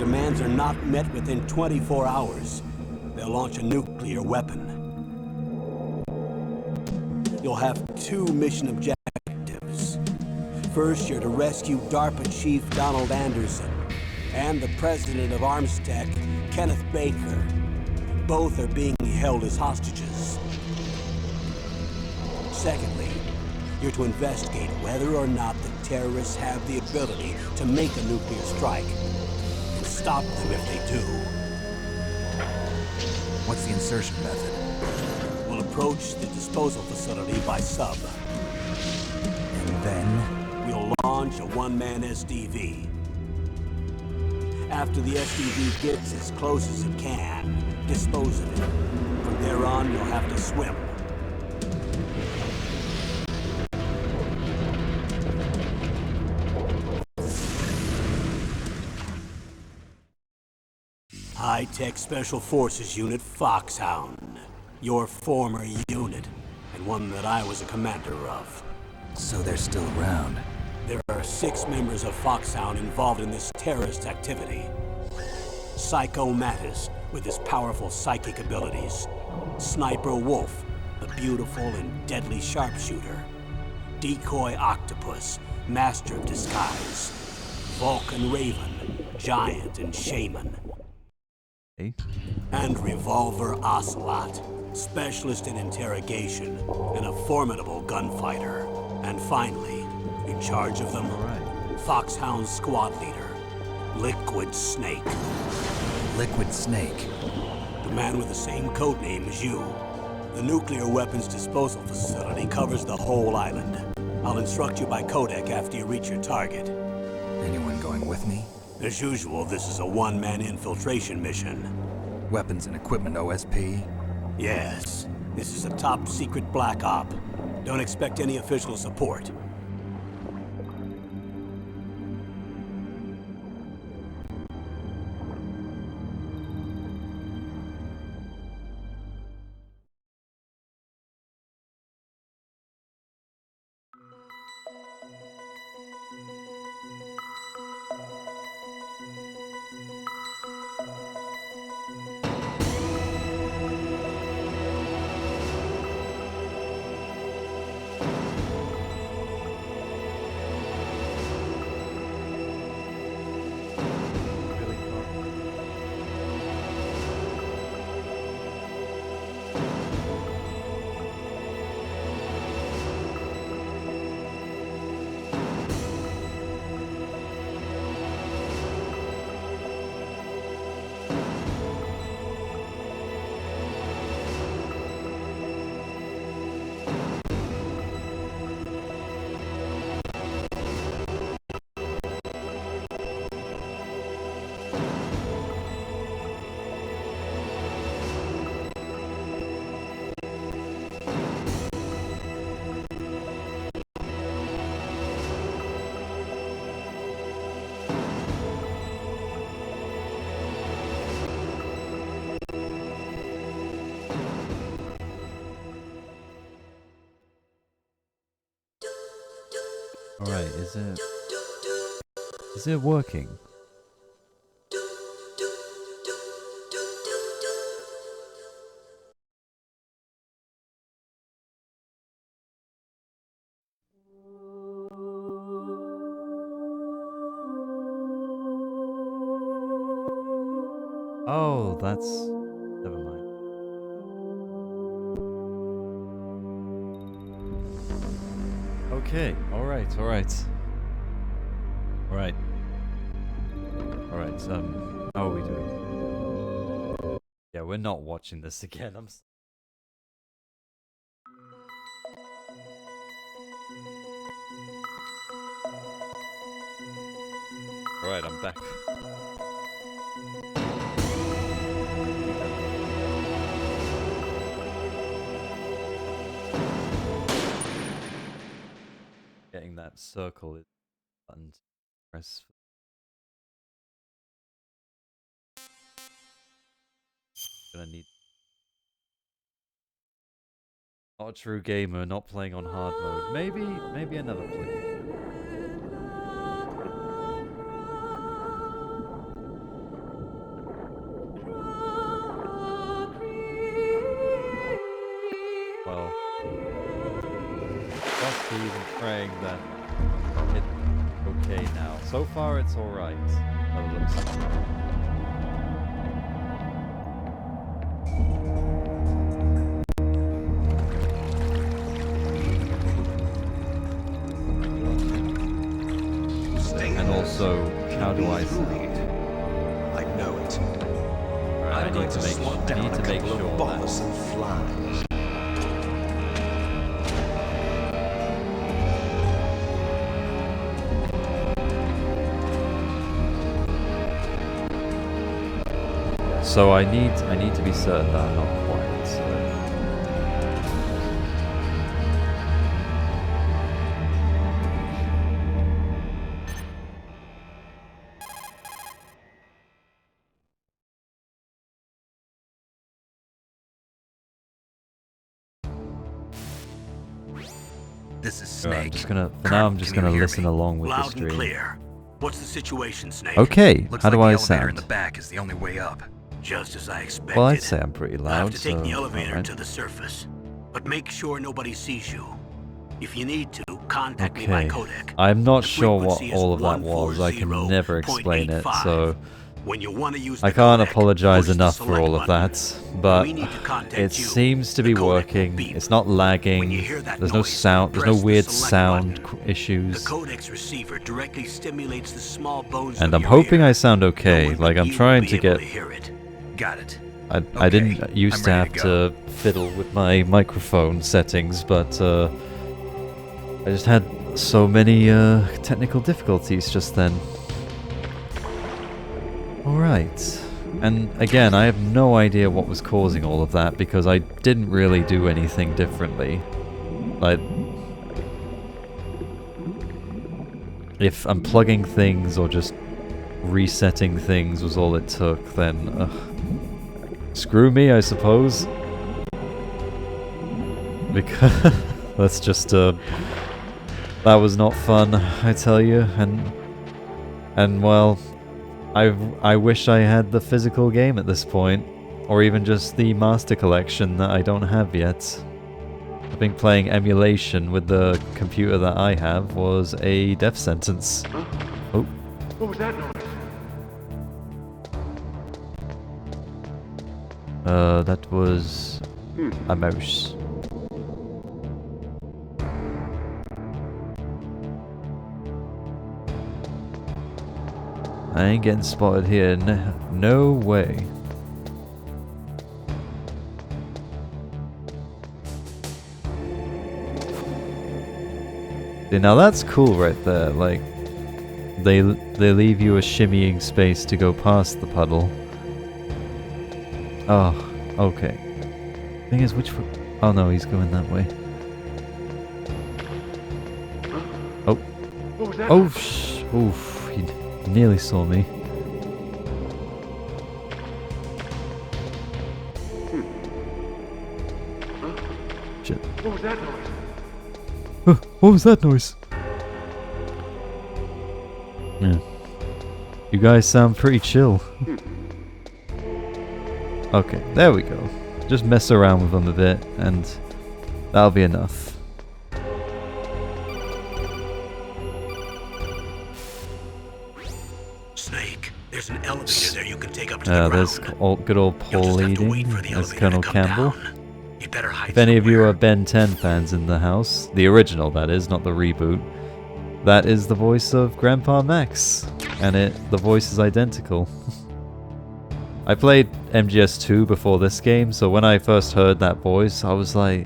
demands are not met within 24 hours, they'll launch a nuclear weapon. You'll have two mission objectives. First, you're to rescue DARPA Chief Donald Anderson and the president of Armstech, Kenneth Baker. Both are being held as hostages. Secondly, you're to investigate whether or not the terrorists have the ability to make a nuclear strike, and stop them if they do. What's the insertion method? We'll approach the disposal facility by sub. And then? We'll launch a one-man SDV. After the SDV gets as close as it can, dispose of it. From there on, you'll have to swim. High-Tech Special Forces Unit Foxhound. Your former unit, and one that I was a commander of. So they're still around. There are 6 members of Foxhound involved in this terrorist activity. Psycho Mattis, with his powerful psychic abilities. Sniper Wolf, the beautiful and deadly sharpshooter. Decoy Octopus, master of disguise. Vulcan Raven, giant and shaman. Hey? And Revolver Ocelot, specialist in interrogation and a formidable gunfighter. And finally, in charge of them, Foxhound squad leader, Liquid Snake. Liquid Snake? The man with the same codename as you. The nuclear weapons disposal facility covers the whole island. I'll instruct you by codec after you reach your target. Anyone going with me? As usual, this is a one-man infiltration mission. Weapons and equipment OSP? Yes. This is a top-secret black op. Don't expect any official support. Alright, is it working? Oh, that's... never mind. Okay, alright. Alright, how are we doing? Yeah, we're not watching this again, Alright, I'm back. Getting that circle is button to press. Gonna need. Not a true gamer, not playing on hard mode. Maybe another play. praying that it's okay now. So far, it's alright. By the looks of it. And also, how do I sound? I know it. I I'm going to swat down a couple of bothersome flies. So I need to be certain that I'm not quiet. So. This is Right, Snake. I'm just gonna. For Colonel, now, I'm just can you gonna hear listen me? along with the Loud and stream. clear. What's the situation, Snake? Okay, Looks how like do the I elevator in sound? the back is the only way up. Just as I expected. Well, I'd say I'm pretty You'll have loud. to take So, the elevator alright. to the surface, but make sure nobody sees you. If you need to, contact me by Okay. codec. I'm not The sure what frequency is all of that was. I can never explain it, 140.85. so When you want to use I the can't codec, apologize push the enough for select all of button. that. But We need to contact it you. seems to The be codec will working. beep. It's not When lagging. you hear that There's no noise, sound. There's press no the weird select sound button. issues. The codec's receiver directly stimulates the small bones And of I'm your hoping ear. I sound No okay. one Like but I'm you will trying be to able get. to hear it. Got it. I Okay, didn't used I'm to ready have to to fiddle with my microphone settings, but I just had so many technical difficulties just then. Alright. And again, I have no idea what was causing all of that because I didn't really do anything differently. Like, if unplugging things or just resetting things was all it took, then screw me, I suppose. Because that's just that was not fun, I tell you, and well, I wish I had the physical game at this point, or even just the master collection that I don't have yet. I think playing emulation with the computer that I have was a death sentence. Oh. What was that noise? That was a mouse. I ain't getting spotted here. No way. See, now that's cool right there. Like, they leave you a shimmying space to go past the puddle. Oh, okay. Thing is, which? Oh no, he's going that way. Oh. What was that? Oh, oof! He nearly saw me. Shit. What was that noise? What was that noise? Yeah. You guys sound pretty chill. Okay, there we go. Just mess around with them a bit, and that'll be enough. Snake, there's an elevator there you can take up to the There's ground. good old You'll Paul just have to wait leading for the as elevator Colonel to come Campbell. down. You better hide If any of you somewhere. are Ben 10 fans in the house, the original that is, not the reboot, that is the voice of Grandpa Max, and the voice is identical. I played MGS2 before this game, so when I first heard that voice, I was like,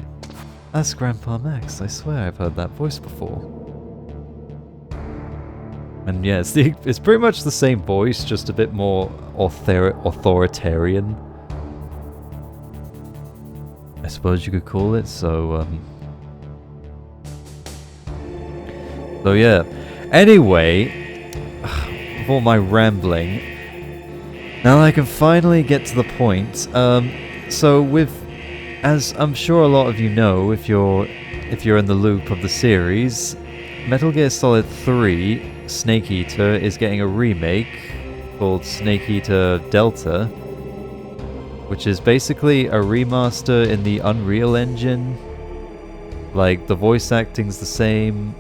that's Grandpa Max, I swear I've heard that voice before. And yeah, it's pretty much the same voice, just a bit more authoritarian, I suppose you could call it. So yeah. Anyway, with all my rambling, now I can finally get to the point. So as I'm sure a lot of you know, if you're in the loop of the series, Metal Gear Solid 3 Snake Eater is getting a remake called Snake Eater Delta, which is basically a remaster in the Unreal Engine. Like, the voice acting's the same,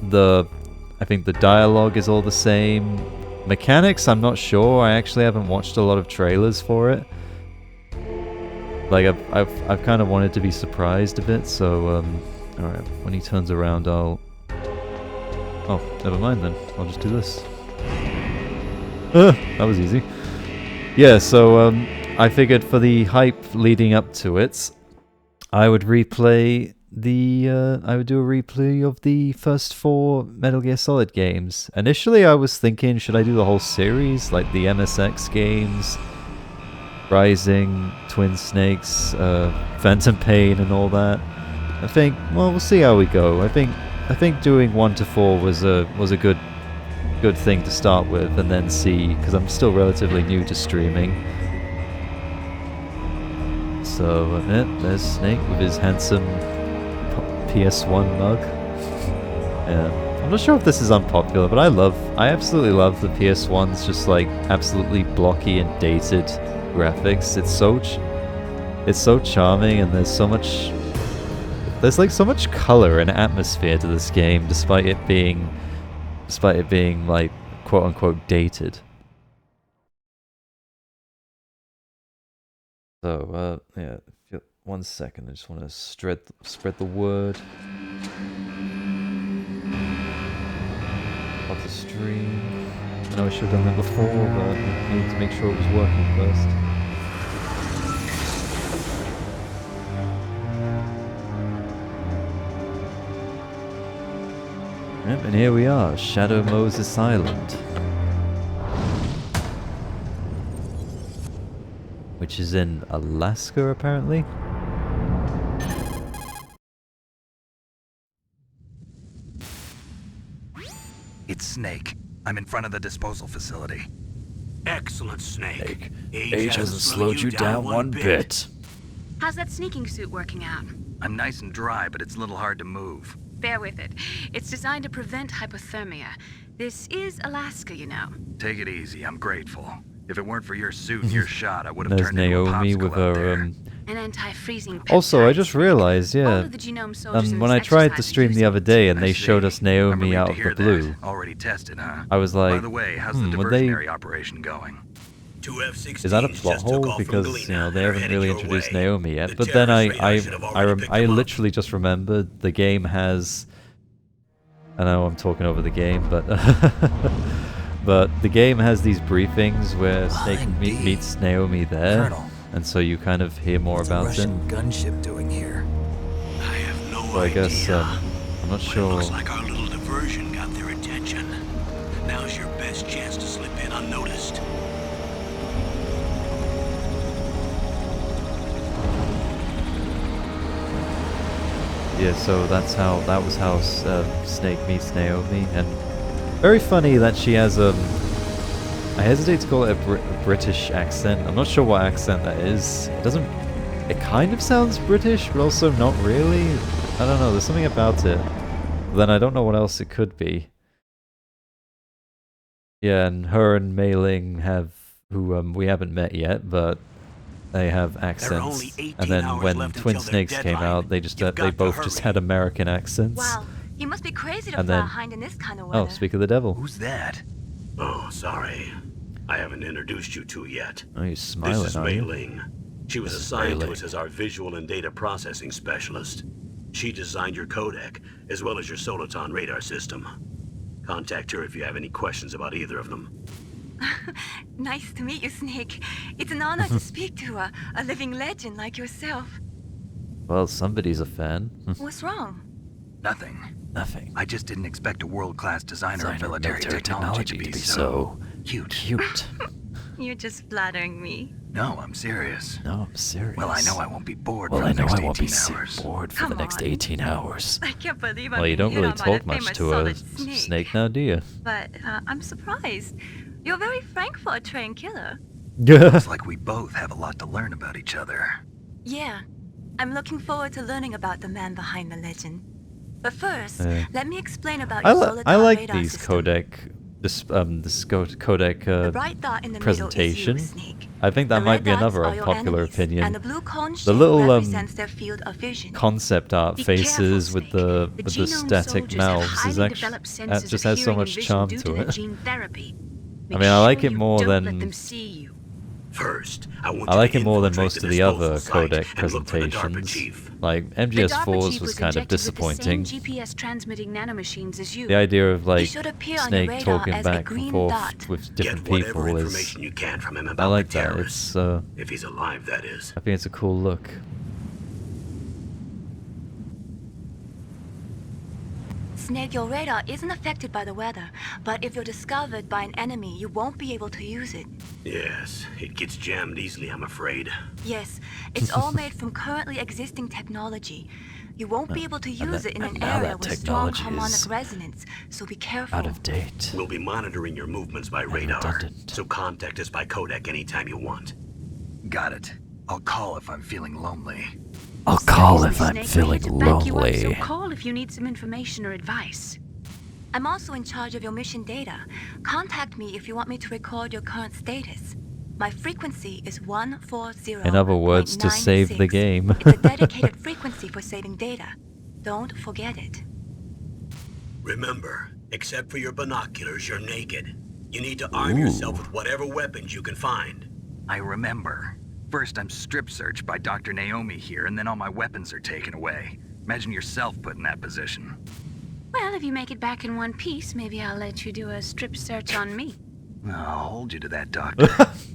I think the dialogue is all the same. Mechanics, I'm not sure. I actually haven't watched a lot of trailers for it. Like I've kind of wanted to be surprised a bit. So all right, when he turns around, I'll. Oh, never mind then. I'll just do this. That was easy. Yeah, so I figured for the hype leading up to it, I would replay I would do a replay of the first 4 Metal Gear Solid games. Initially I was thinking, should I do the whole series, like the MSX games, Rising, Twin Snakes, Phantom Pain and all that. I think, well, we'll see how we go. I think doing 1 to 4 was a good thing to start with, and then see, because I'm still relatively new to streaming. So there's Snake with his handsome PS1 mug. Yeah, I'm not sure if this is unpopular, but I absolutely love the PS1's just like absolutely blocky and dated graphics. It's so charming, and there's like so much color and atmosphere to this game, despite it being like quote unquote dated. So yeah, 1 second, I just want to spread the word of the stream. I know I should have done that before, but I needed to make sure it was working first. Yep, and here we are, Shadow Moses Island, which is in Alaska, apparently. It's Snake. I'm in front of the disposal facility. Excellent, Snake. Age hasn't slowed you down one bit. How's that sneaking suit working out? I'm nice and dry, but it's a little hard to move. Bear with it. It's designed to prevent hypothermia. This is Alaska, you know. Take it easy, I'm grateful. If it weren't for your suit and your shot, I would have There's turned into a Naomi popsicle with out her there. An anti-freezing Also, I peptide. just realized, All yeah, of the genome soldiers in when this I tried to exercise stream the are other day and I they see. showed us I'm Naomi relieved out to of hear the blue, that. Already tested, huh? I was like, By the way, how's the would they... diversionary operation going? 2 F-16s Is that a plot just took hole? off from Because, Galena. you know, they They're haven't headed really your introduced way. Naomi yet. The But then terrorist radar should have already picked I them up. literally just remembered the game has... I know I'm talking over the game, but... but the game has these briefings where Snake indeed. meets Naomi there. Colonel, And so you kind of hear more what's a about it. Russian gunship doing here? I have no So I idea. guess, I'm not But sure... it looks like our little diversion got their attention. Now's your best chance to slip in unnoticed. Yeah, so that was how Snake meets Naomi, and very funny that she has I hesitate to call it a British accent. I'm not sure what accent that is. It kind of sounds British, but also not really. I don't know, there's something about it. But then I don't know what else it could be. Yeah, and her and Mei Ling who we haven't met yet, but they have accents. only 18 And then hours when left Twin until their Snakes came deadline. out, they You've got to both just hurry. had American accents. Wow, he must be crazy to And fly then- behind in this kind of Oh, weather. speak of the devil. Who's that? Oh, sorry. I haven't introduced you to yet. Oh, you're smiling, This is are Mei you? Ling. She was This is assigned Mei to Ling. us as our visual and data processing specialist. She designed your codec, as well as your Soliton radar system. Contact her if you have any questions about either of them. Nice to meet you, Snake. It's an honor to speak to a living legend like yourself. Well, somebody's a fan. What's wrong? Nothing. Nothing. I just didn't expect a world-class designer of military technology to be so cute. cute. You're just flattering me. No, I'm serious. No, I'm serious. Well, I know I won't be bored Well, for I the know next I won't be 18 hours. bored for Come the next on. 18 hours. I can't believe I'm Well, you being don't hit really on by the talk much famous to a solid snake now, do you? But I'm surprised. You're very frank for a trained killer. Looks like we both have a lot to learn about each other. Yeah, I'm looking forward to learning about the man behind the legend. But first, Yeah. let me explain about I your like Soliton radar these system. codec codec The bright dot in the presentation. middle is you, Snake. I think that The might red be dots another are your unpopular enemies, opinion. And the blue cone The shape little represents their field of vision. concept art Be faces careful, with the Snake. static genome soldiers have mouths is highly actually developed senses just of has so hearing and much vision charm due to to their it. gene therapy. I mean, I like it you more don't than let them see you. First, I want I you like to it more than infiltrate most the of the other disposal site codec and look for the DARPA presentations. chief. Like The DARPA MGS4's chief was was kind of injected with the disappointing. same GPS transmitting nanomachines as you. The idea of like should appear on your Snake radar talking as a back and green forth dot. with Get different whatever people is. information you can from him I about like the that. terrorist. It's If he's alive, that is. I think it's a cool look. Snake, your radar isn't affected by the weather, but if you're discovered by an enemy, you won't be able to use it. Yes, it gets jammed easily, I'm afraid. Yes, it's all made from currently existing technology. You won't be able to use it in an now area that with strong technology harmonic is resonance, so be careful. Out of date. We'll be monitoring your movements by radar, redundant. so contact us by codec anytime you want. Got it. I'll call if I'm feeling lonely. I'll call if Snake, I'm we're here feeling to back you up, so lonely. call if you need some information or advice. I'm also in charge of your mission data. Contact me if you want me to record your current status. My frequency is 140. In other words, to save the game. It's a dedicated frequency for saving data. Don't forget it. Remember, except for your binoculars, you're naked. You need to arm yourself with whatever weapons you can find. I remember. First, I'm strip searched by Dr. Naomi here, and then all my weapons are taken away. Imagine yourself put in that position. Well, if you make it back in one piece, maybe I'll let you do a strip search on me. I'll hold you to that, Doctor.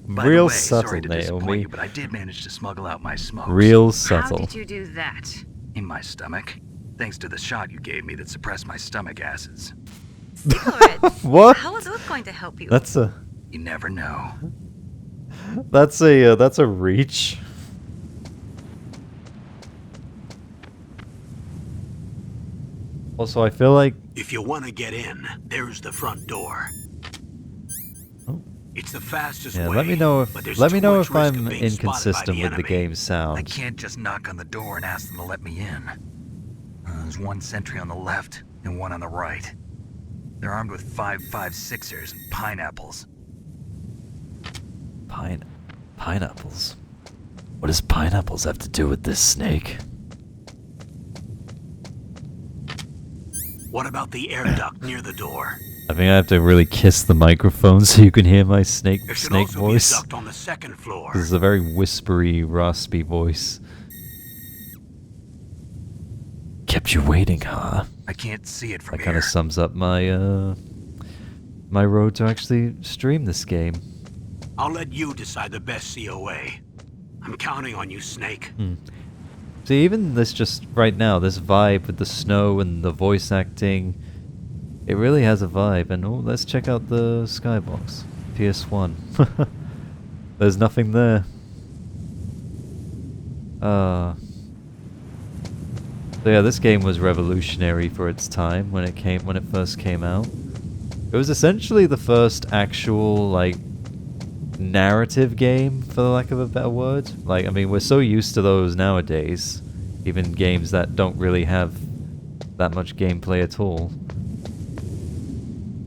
By Real the way, subtle, sorry to disappoint Naomi. you, but I did manage to smuggle out my smokes. Real How subtle. did you do that? In my stomach. Thanks to the shot you gave me that suppressed my stomach acids. Cigarettes? What? How are those going to help you? That's a You never know. that's a reach. Also, I feel like If you want to get in, there's the front door. Oh. It's the fastest yeah. way. Let me know but there's if too much if risk I'm of being spotted by inconsistent the with the enemy. game's I sound. can't just knock on the door and ask them to let me in. There's one sentry on the left and one on the right. They're armed with 5.56ers and pineapples. Pineapples. What does pineapples have to do with this, Snake? What about the air duct near the door? I think I have to really kiss the microphone so you can hear my snake There should snake also voice. be a duct on the second floor. This is a very whispery, raspy voice. Kept you waiting, huh? I can't see it from That kind here. of sums up my my road to actually stream this game. I'll let you decide the best COA. I'm counting on you, Snake. See, even this just right now, this vibe with the snow and the voice acting, it really has a vibe. And oh, let's check out the skybox. PS1. There's nothing there. So yeah, this game was revolutionary for its time when it first came out. It was essentially the first actual like narrative game, for the lack of a better word. Like, I mean, we're so used to those nowadays, even games that don't really have that much gameplay at all.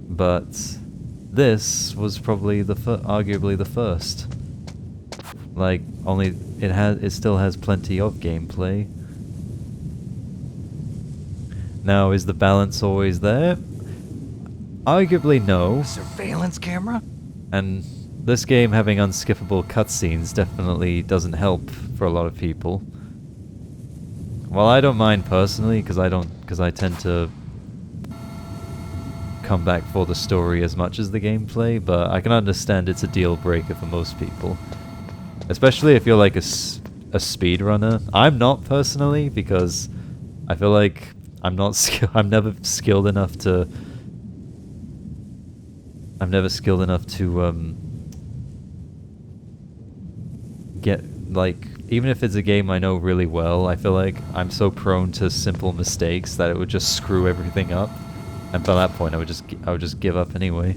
But this was probably arguably the first. Like, only it still has plenty of gameplay. Now, is the balance always there? Arguably no. Surveillance camera? And this game having unskippable cutscenes definitely doesn't help for a lot of people. Well, I don't mind personally, because I tend to come back for the story as much as the gameplay, but I can understand it's a deal breaker for most people. Especially if you're like a speedrunner. I'm not personally, because I feel like I'm never skilled enough to get, like, even if it's a game I know really well, I feel like I'm so prone to simple mistakes that it would just screw everything up. And by that point I would just give up anyway.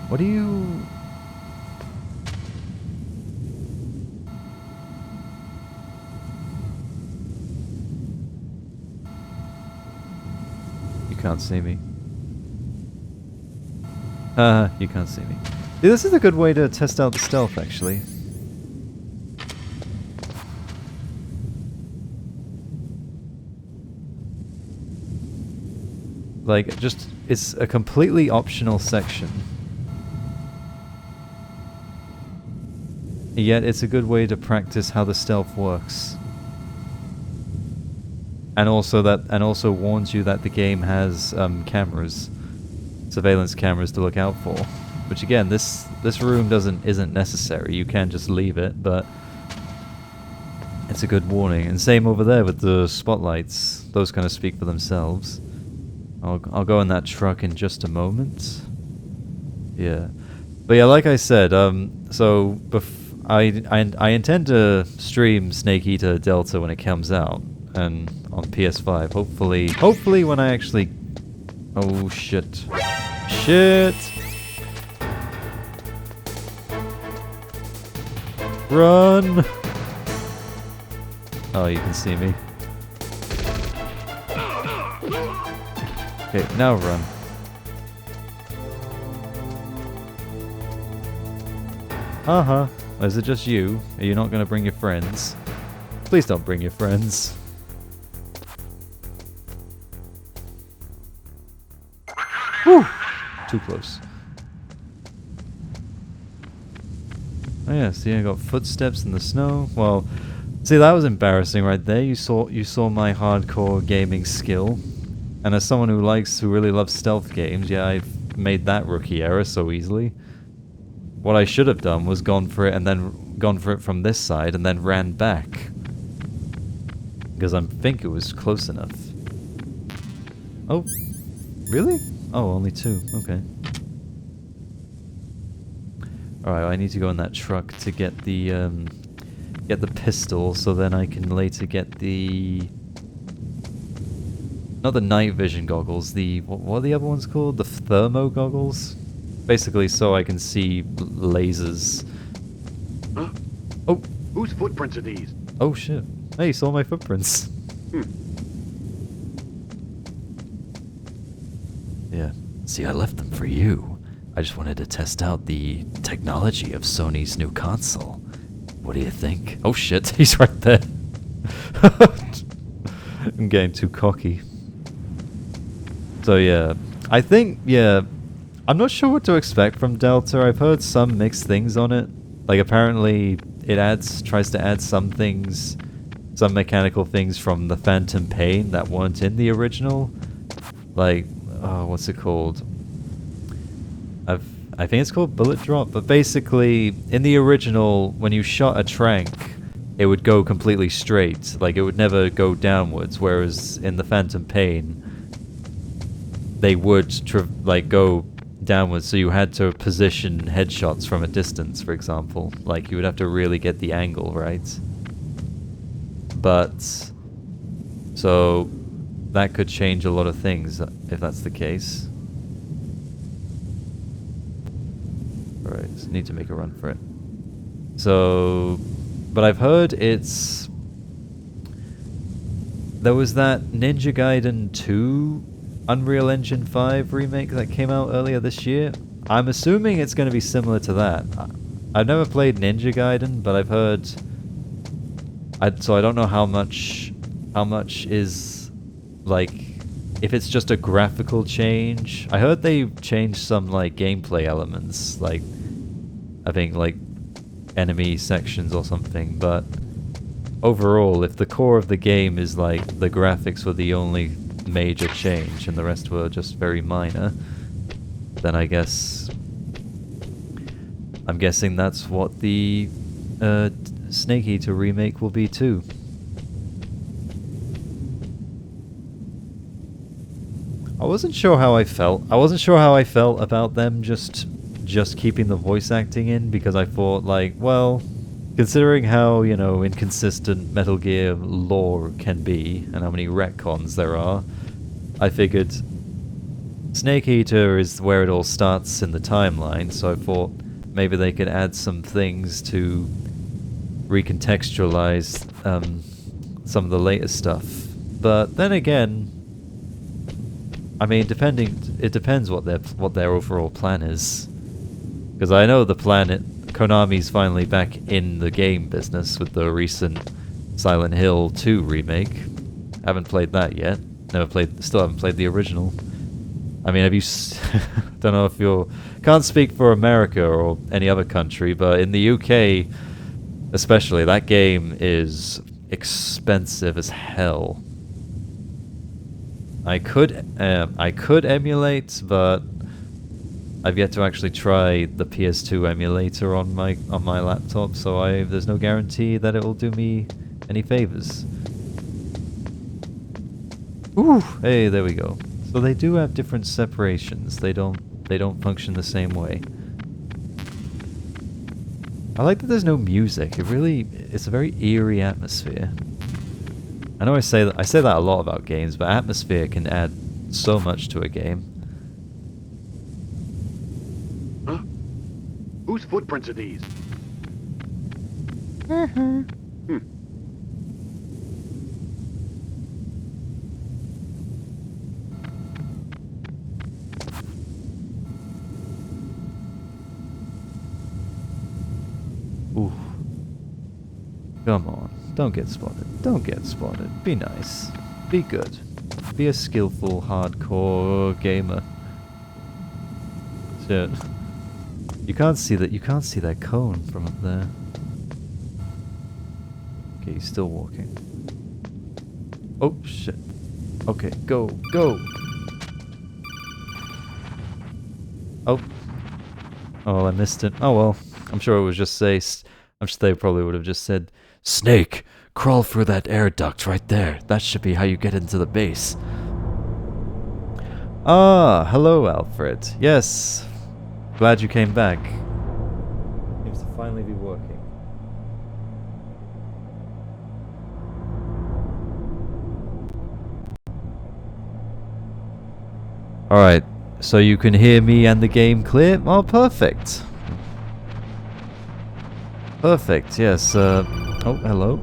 What do you... You can't see me. Haha, you can't see me. Yeah, this is a good way to test out the stealth, actually. Like, just, it's a completely optional section. Yet it's a good way to practice how the stealth works. And also warns you that the game has cameras, surveillance cameras to look out for. Which again, this room isn't necessary. You can just leave it, but it's a good warning. And same over there with the spotlights. Those kind of speak for themselves. I'll go in that truck in just a moment. Yeah, but yeah, like I said, so I intend to stream Snake Eater Delta when it comes out, and on PS5. Hopefully when I actually. Oh shit! Shit! Run! Oh, you can see me. Okay, now run. Uh-huh. Is it just you? Are you not gonna bring your friends? Please don't bring your friends. Whew! Too close. Oh yeah, see, I got footsteps in the snow. Well, see, that was embarrassing right there. You saw my hardcore gaming skill. And as someone who really loves stealth games, yeah, I've made that rookie error so easily. What I should have done was gone for it from this side and then ran back. Because I think it was close enough. Oh, really? Oh, only 2. Okay. Alright, I need to go in that truck to get the pistol, so then I can later get the... Not the night vision goggles, what are the other ones called? The thermo goggles? Basically so I can see lasers. Huh? Oh! Whose footprints are these? Oh shit. Hey, you saw my footprints. Yeah. See, I left them for you. I just wanted to test out the technology of Sony's new console. What do you think? Oh shit, he's right there. I'm getting too cocky. So yeah, I think, yeah, I'm not sure what to expect from Delta. I've heard some mixed things on it. Like apparently it tries to add some things, some mechanical things from the Phantom Pain that weren't in the original. Like, what's it called? I think it's called Bullet Drop, but basically in the original, when you shot a trank, it would go completely straight. Like it would never go downwards, whereas in the Phantom Pain, they would go downwards, so you had to position headshots from a distance, for example. Like you would have to really get the angle right. But so that could change a lot of things if that's the case. Alright, so need to make a run for it. So, but I've heard there was that Ninja Gaiden 2 Unreal Engine 5 remake that came out earlier this year. I'm assuming it's going to be similar to that. I've never played Ninja Gaiden, but I've heard... so I don't know how much is, like, if it's just a graphical change. I heard they changed some, like, gameplay elements, like, I think, like, enemy sections or something, but overall, if the core of the game is, like, the graphics were the only major change and the rest were just very minor, then I guess... I'm guessing that's what the Snake Eater remake will be too. I wasn't sure how I felt. I wasn't sure how I felt about them just keeping the voice acting in, because I thought, like, well, considering how, you know, inconsistent Metal Gear lore can be and how many retcons there are, I figured Snake Eater is where it all starts in the timeline, so I thought maybe they could add some things to recontextualize some of the later stuff. But then again, I mean, it depends what their overall plan is. Because I know the plan, Konami's finally back in the game business with the recent Silent Hill 2 remake. Haven't played that yet. Still haven't played the original. I mean, don't know if can't speak for America or any other country, but in the UK, especially, that game is expensive as hell. I could emulate, but I've yet to actually try the PS2 emulator on my laptop, so there's no guarantee that it will do me any favors. Ooh, hey, there we go. So they do have different separations. They don't function the same way. I like that there's no music. It's a very eerie atmosphere. I know I say that a lot about games, but atmosphere can add so much to a game. Huh? Whose footprints are these? Ooh. Come on. Don't get spotted. Don't get spotted. Be nice. Be good. Be a skillful, hardcore gamer. Shit. You can't see that cone from up there. Okay, he's still walking. Oh shit. Okay, go. Oh. Oh, I missed it. Oh well. I'm sure it was just I'm sure they probably would have just said, "Snake, crawl through that air duct right there. That should be how you get into the base." Ah, hello, Alfred. Yes. Glad you came back. Seems to finally be working. Alright, so you can hear me and the game clear? Oh, perfect. Perfect, yes. Oh, hello.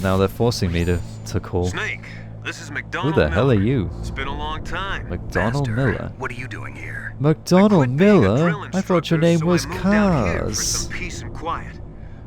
Now they're forcing me to call. Snake, this is McDonald Who the hell are Miller. you? It's been a long time. McDonald Master, Miller. what are you doing here? McDonald I quit being a Miller? drill I thought your instructor, name so was I moved down here for Cars. some peace and quiet.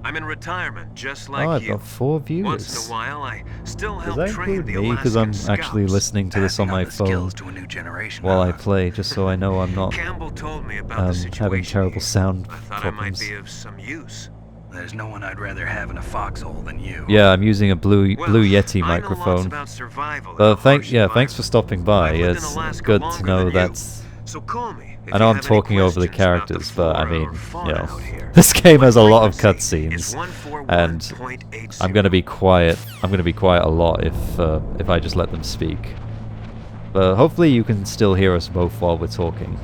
I'm in retirement, just like Oh, I've you. got 4 viewers. Once in a while, I still Does help that train include the me? Because I'm Alaskan actually Scouts. listening to this on Passing my the phone skills to a new generation, while I huh? play, just so I know I'm not Campbell told me about the situation having terrible here. sound I thought problems. I might be of some use. There's no one I'd rather have in a foxhole than you. Yeah, I'm using a Blue Well, Yeti I know lots microphone. about survival in a But harsh thanks for environment. stopping by. I've lived in It's Alaska good to longer know than you. that's. So call me if I know you I'm have any talking over the questions about the characters, but I flora mean, or fauna out here. this game My has a lot of frequency cutscenes, is and 141.80. I'm gonna be quiet. I'm gonna be quiet a lot if I just let them speak. But hopefully you can still hear us both while we're talking.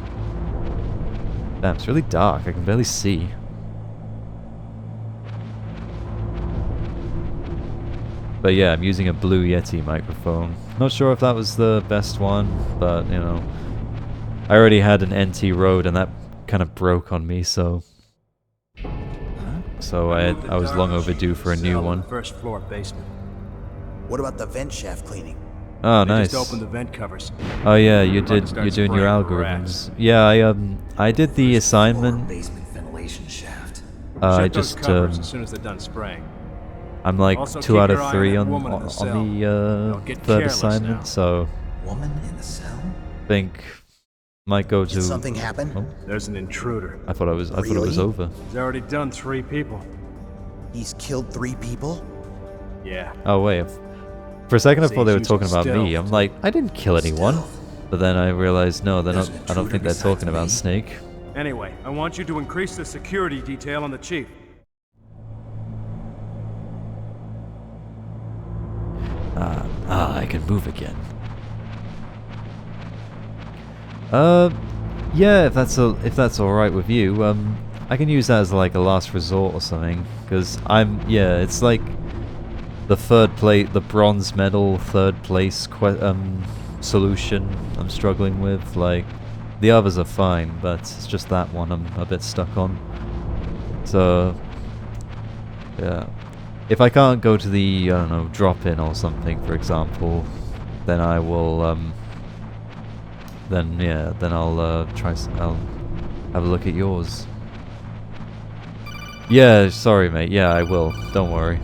Damn, it's really dark. I can barely see. But yeah, I'm using a Blue Yeti microphone. Not sure if that was the best one, but you know, I already had an NT Rode and that kind of broke on me, so I was long overdue for a new one. First floor basement. What about the vent shaft cleaning? Oh, They nice. just opened the vent covers. Oh yeah, you're About to doing start your spraying for algorithms. Yeah, I did the assignment. Basement ventilation shaft. I Check those just covers as soon as they're done spraying. I'm like Also 2 keep out your of eye 3 on on that woman in the cell. the Don't get third careless assignment, now. so Woman in the cell? think might go to. Did something happen? Oh, There's an intruder. I thought it was Really? over. He's already done 3 people. He's killed 3 people? Yeah. Oh wait, for a second I thought they were Seems talking about stealth. me. I'm like, I didn't kill anyone. Stealth. But then I realized no, they're There's not. an I don't intruder think they're besides talking about me. Snake. Anyway, I want you to increase the security detail on the chief. I can move again. Yeah, if that's all right with you, I can use that as like a last resort or something, because it's like the bronze medal third place solution I'm struggling with. Like, the others are fine, but it's just that one I'm a bit stuck on. So, yeah. If I can't go to the, I don't know, drop-in or something, for example, then I will, then yeah, then I'll I'll have a look at yours. Yeah, sorry mate, yeah I will, don't worry.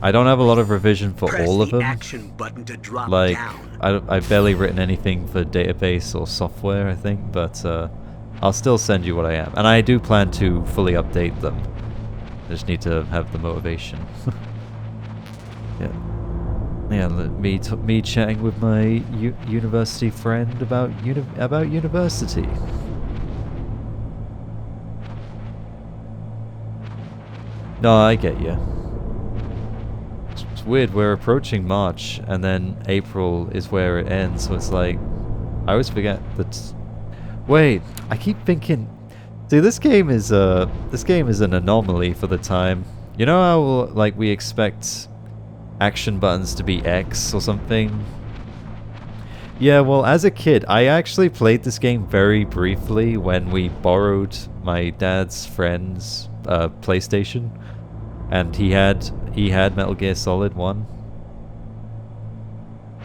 I don't have a lot of revision for all of them. Action button to drop like, down. I've barely written anything for database or software, I think, but I'll still send you what I am. And I do plan to fully update them. I just need to have the motivation. Yeah. Yeah, me chatting with my university friend about university. No, I get you. It's weird, we're approaching March, and then April is where it ends, so it's like... I always forget that... Wait, I keep thinking... See, this game is an anomaly for the time. You know how, like, we expect action buttons to be X or something? Yeah, well, as a kid, I actually played this game very briefly when we borrowed my dad's friend's PlayStation. And he had Metal Gear Solid 1.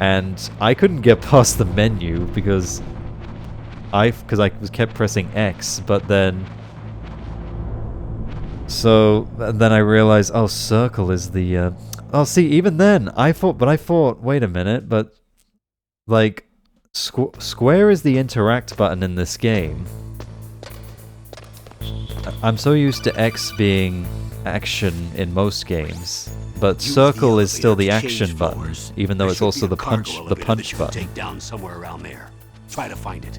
And I couldn't get past the menu because I was kept pressing X, but then then I realized, oh, circle is the oh, see, even then I thought wait a minute, but like square is the interact button in this game. I'm so used to X being action in most games, but circle is still the action button, even though it's also the punch button. Take down somewhere around there. Try to find it.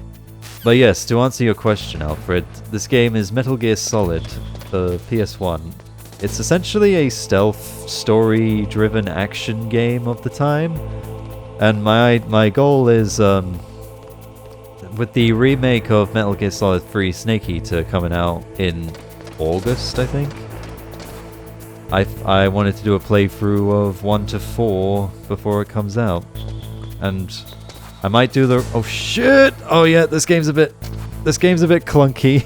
But yes, to answer your question, Alfred, this game is Metal Gear Solid for PS1. It's essentially a stealth, story-driven action game of the time, and my goal is with the remake of Metal Gear Solid 3 Snake Eater coming out in August, I think. I wanted to do a playthrough of 1 to 4 before it comes out, and I might do the... Oh shit! Oh yeah, this game's a bit clunky.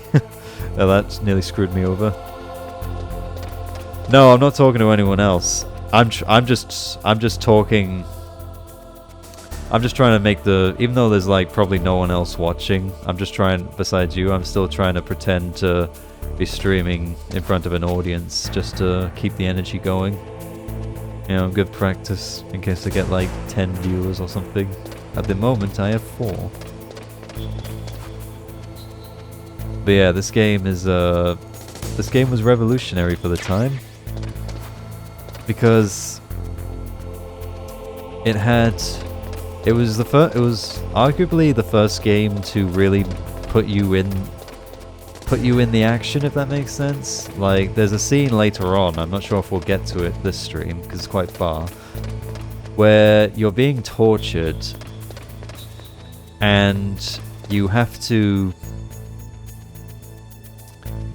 Oh, that nearly screwed me over. No, I'm not talking to anyone else. I'm just talking. I'm just trying to make the... Even though there's like probably no one else watching, I'm just trying, besides you, I'm still trying to pretend to be streaming in front of an audience just to keep the energy going. You know, good practice in case I get like 10 viewers or something. At the moment, I have 4. But yeah, this game was revolutionary for the time because it was arguably the first game to really put you in the action, if that makes sense. Like, there's a scene later on, I'm not sure if we'll get to it this stream because it's quite far, where you're being tortured and you have to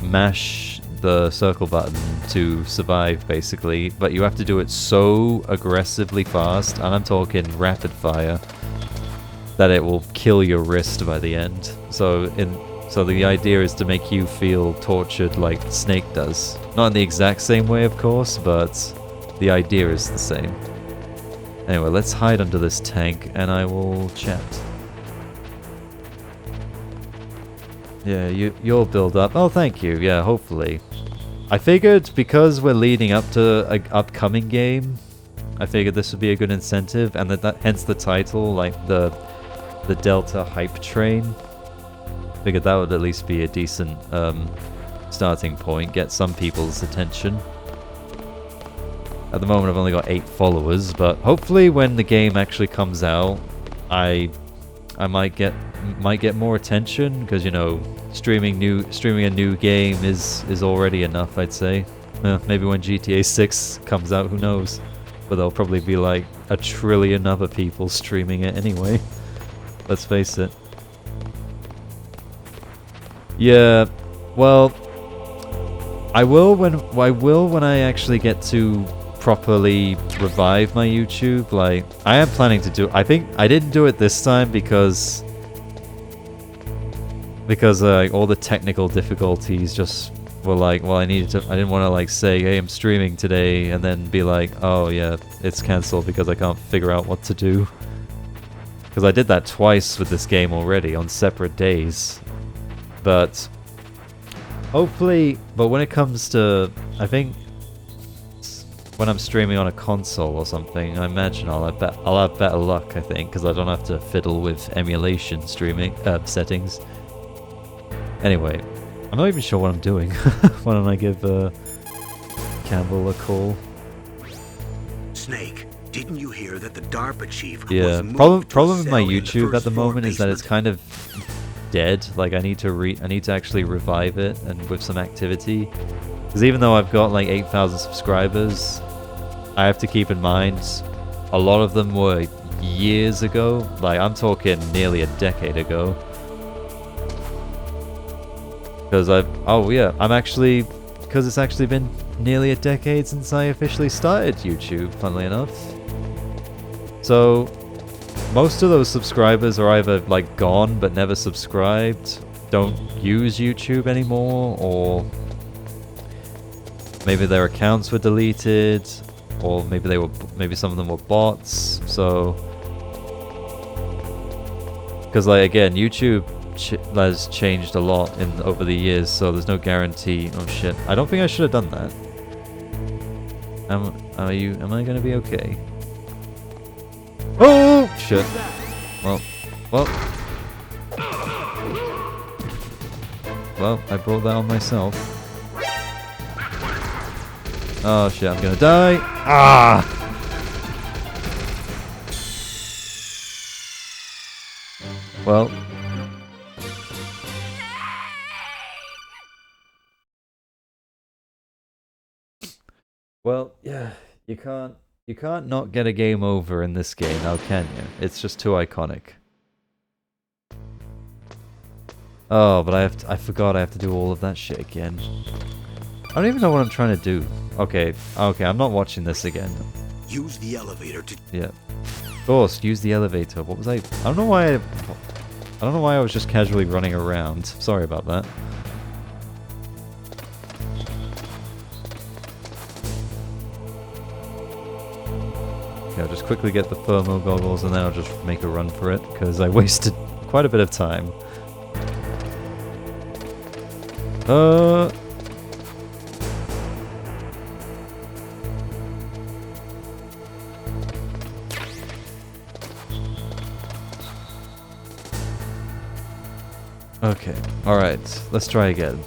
mash the circle button to survive, basically, but you have to do it so aggressively fast, and I'm talking rapid fire, that it will kill your wrist by the end. So the idea is to make you feel tortured like Snake does. Not in the exact same way, of course, but the idea is the same. Anyway, let's hide under this tank and I will chat. Yeah, you'll build up. Oh, thank you. Yeah, hopefully. I figured because we're leading up to an upcoming game, I figured this would be a good incentive, and hence the title, like the Delta Hype Train. Figured that would at least be a decent starting point, get some people's attention. At the moment I've only got 8 followers, but hopefully when the game actually comes out, I might get more attention, because, you know, streaming a new game is already enough, I'd say. Maybe when GTA 6 comes out, who knows? But there'll probably be like 1 trillion other people streaming it anyway. Let's face it. Yeah, well, I will when I actually get to properly revive my YouTube. Like, I am planning to do. I think I didn't do it this time because all the technical difficulties just were like, well, I didn't want to like say, hey, I'm streaming today, and then be like, oh yeah, it's cancelled because I can't figure out what to do. Because I did that twice with this game already on separate days. But hopefully, but when it comes to, I think when I'm streaming on a console or something, I imagine I'll have better luck, I think, because I don't have to fiddle with emulation streaming settings. Anyway, I'm not even sure what I'm doing. Why don't I give Campbell a call? Snake, didn't you hear that the DARPA chief Yeah, was problem with my in the YouTube at the first floor moment is that it's basement? kind of dead. Like I need to actually revive it and with some activity. Because even though I've got like 8,000 subscribers, I have to keep in mind a lot of them were years ago. Like I'm talking nearly a decade ago. Because because it's actually been nearly a decade since I officially started YouTube, funnily enough. So most of those subscribers are either like gone but never subscribed, don't use YouTube anymore, or maybe their accounts were deleted, or maybe some of them were bots. So because like again, YouTube has changed a lot over the years, so there's no guarantee. Oh shit! I don't think I should have done that. Am I gonna be okay? Oh shit! Well, I brought that on myself. Oh shit! I'm gonna die. Ah! Well. Well, yeah, you can't not get a game over in this game, now can you? It's just too iconic. Oh, but I forgot I have to do all of that shit again. I don't even know what I'm trying to do. Okay, I'm not watching this again. Use the elevator to... Yeah. Of course, use the elevator. What was I don't know why I was just casually running around. Sorry about that. I'll just quickly get the thermal goggles and then I'll just make a run for it, because I wasted quite a bit of time. Okay, alright, let's try again.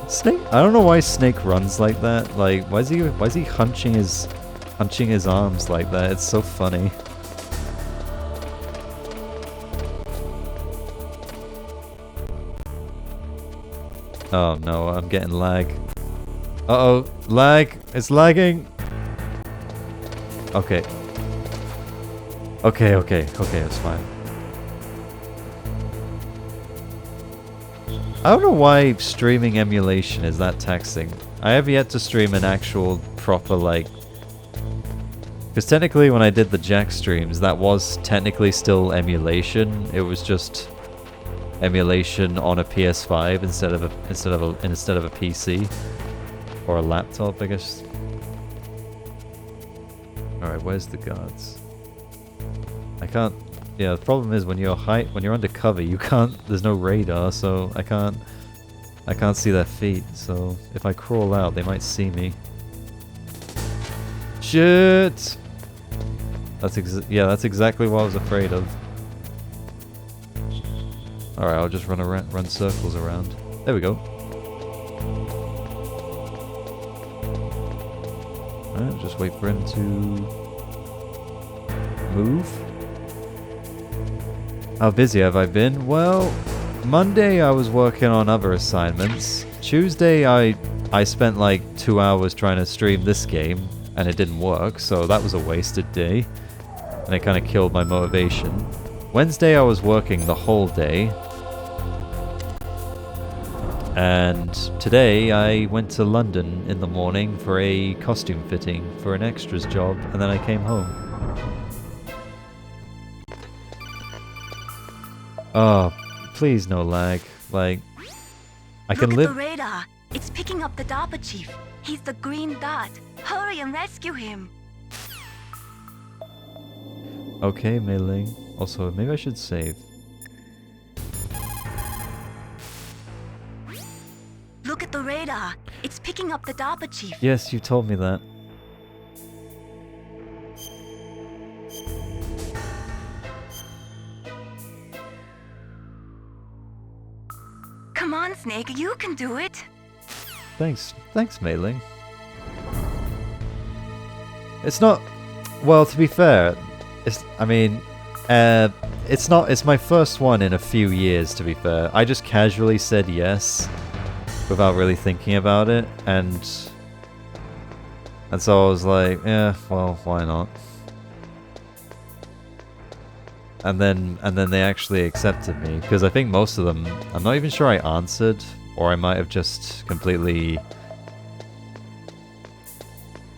Snake? I don't know why Snake runs like that. Like, why is he hunching his arms like that? It's so funny. Oh no, I'm getting lag. Uh-oh, lag! It's lagging! Okay. Okay, it's fine. I don't know why streaming emulation is that taxing. I have yet to stream an actual proper, like... Because technically when I did the Jack streams, that was technically still emulation. It was just emulation on a PS5 instead of a PC. Or a laptop, I guess. Alright, where's the guards? I can't... Yeah, the problem is when you're undercover, you can't... There's no radar, so I can't see their feet. So if I crawl out, they might see me. Shit! That's exactly what I was afraid of. Alright, I'll just run circles around. There we go. Alright, just wait for him to move. How busy have I been? Well, Monday I was working on other assignments. Tuesday I spent like 2 hours trying to stream this game and it didn't work, so that was a wasted day. And it kind of killed my motivation. Wednesday I was working the whole day. And today I went to London in the morning for a costume fitting for an extras job, and then I came home. Oh, please no lag. Like, I can live... Look at the radar. It's picking up the DARPA chief. He's the green dot. Hurry and rescue him. Okay, Mei Ling. Also, maybe I should save. Look at the radar. It's picking up the DARPA chief. Yes, you told me that. Come on, Snake, you can do it. Thanks, Mei Ling. It's not. Well, to be fair, it's my first one in a few years, to be fair. I just casually said yes without really thinking about it, and so I was like, yeah, well, why not? And then they actually accepted me, because I think most of them, I'm not even sure I answered, or I might have just completely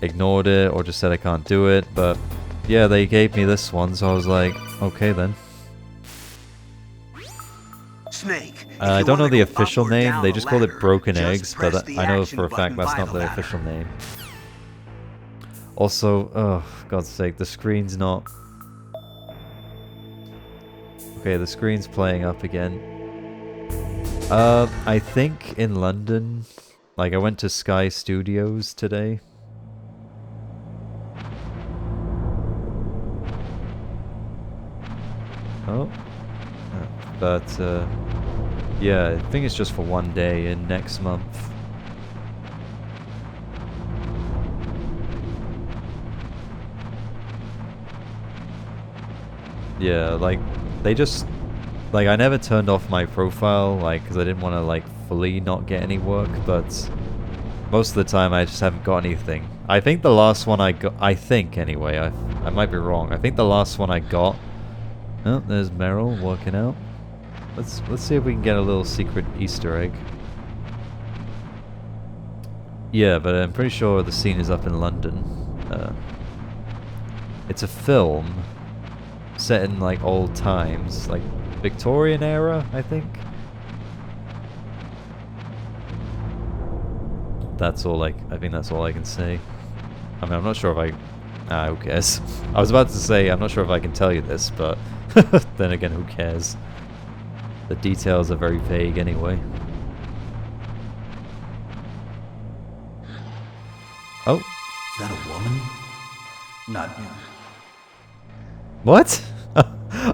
ignored it, or just said I can't do it, but yeah, they gave me this one, so I was like, okay then. Snake. I don't know the official name, they just call it Broken Eggs, but I know for a fact that's not the official name. Also, oh, for God's sake, the screen's not... Okay, the screen's playing up again. I think in London, like I went to Sky Studios today. Oh. But, yeah, I think it's just for one day in next month. Yeah, like, they just... Like, I never turned off my profile, like, because I didn't want to, like, fully not get any work, but most of the time I just haven't got anything. I think the last one I got... I think, anyway, I might be wrong. I think the last one I got... Oh, there's Meryl working out. Let's see if we can get a little secret Easter egg. Yeah, but I'm pretty sure the scene is up in London. It's a film set in like old times, like Victorian era, I think. I think that's all I can say. I mean, I'm not sure if who cares? I was about to say, I'm not sure if I can tell you this, but then again, who cares? The details are very vague anyway. Oh. Is that a woman? Not him. What?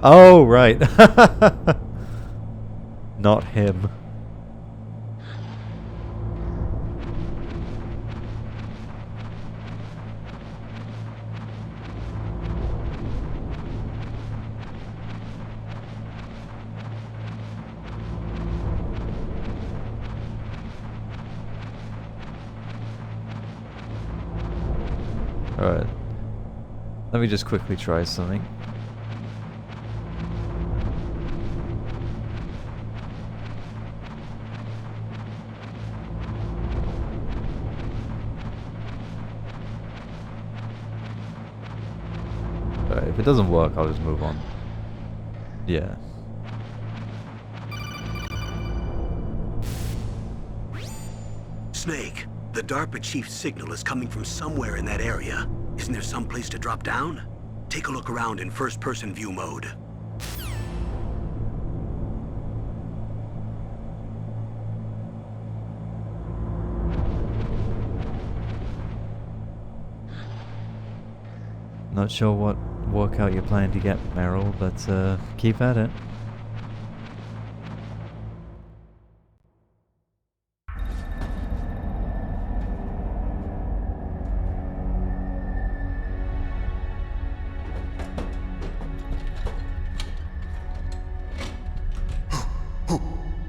Oh, right. Not him. Alright. Let me just quickly try something. Alright, if it doesn't work, I'll just move on. Yeah. Snake, the DARPA chief's signal is coming from somewhere in that area. Isn't there some place to drop down? Take a look around in first-person view mode. Not sure what workout you're planning to get, Meryl, but keep at it.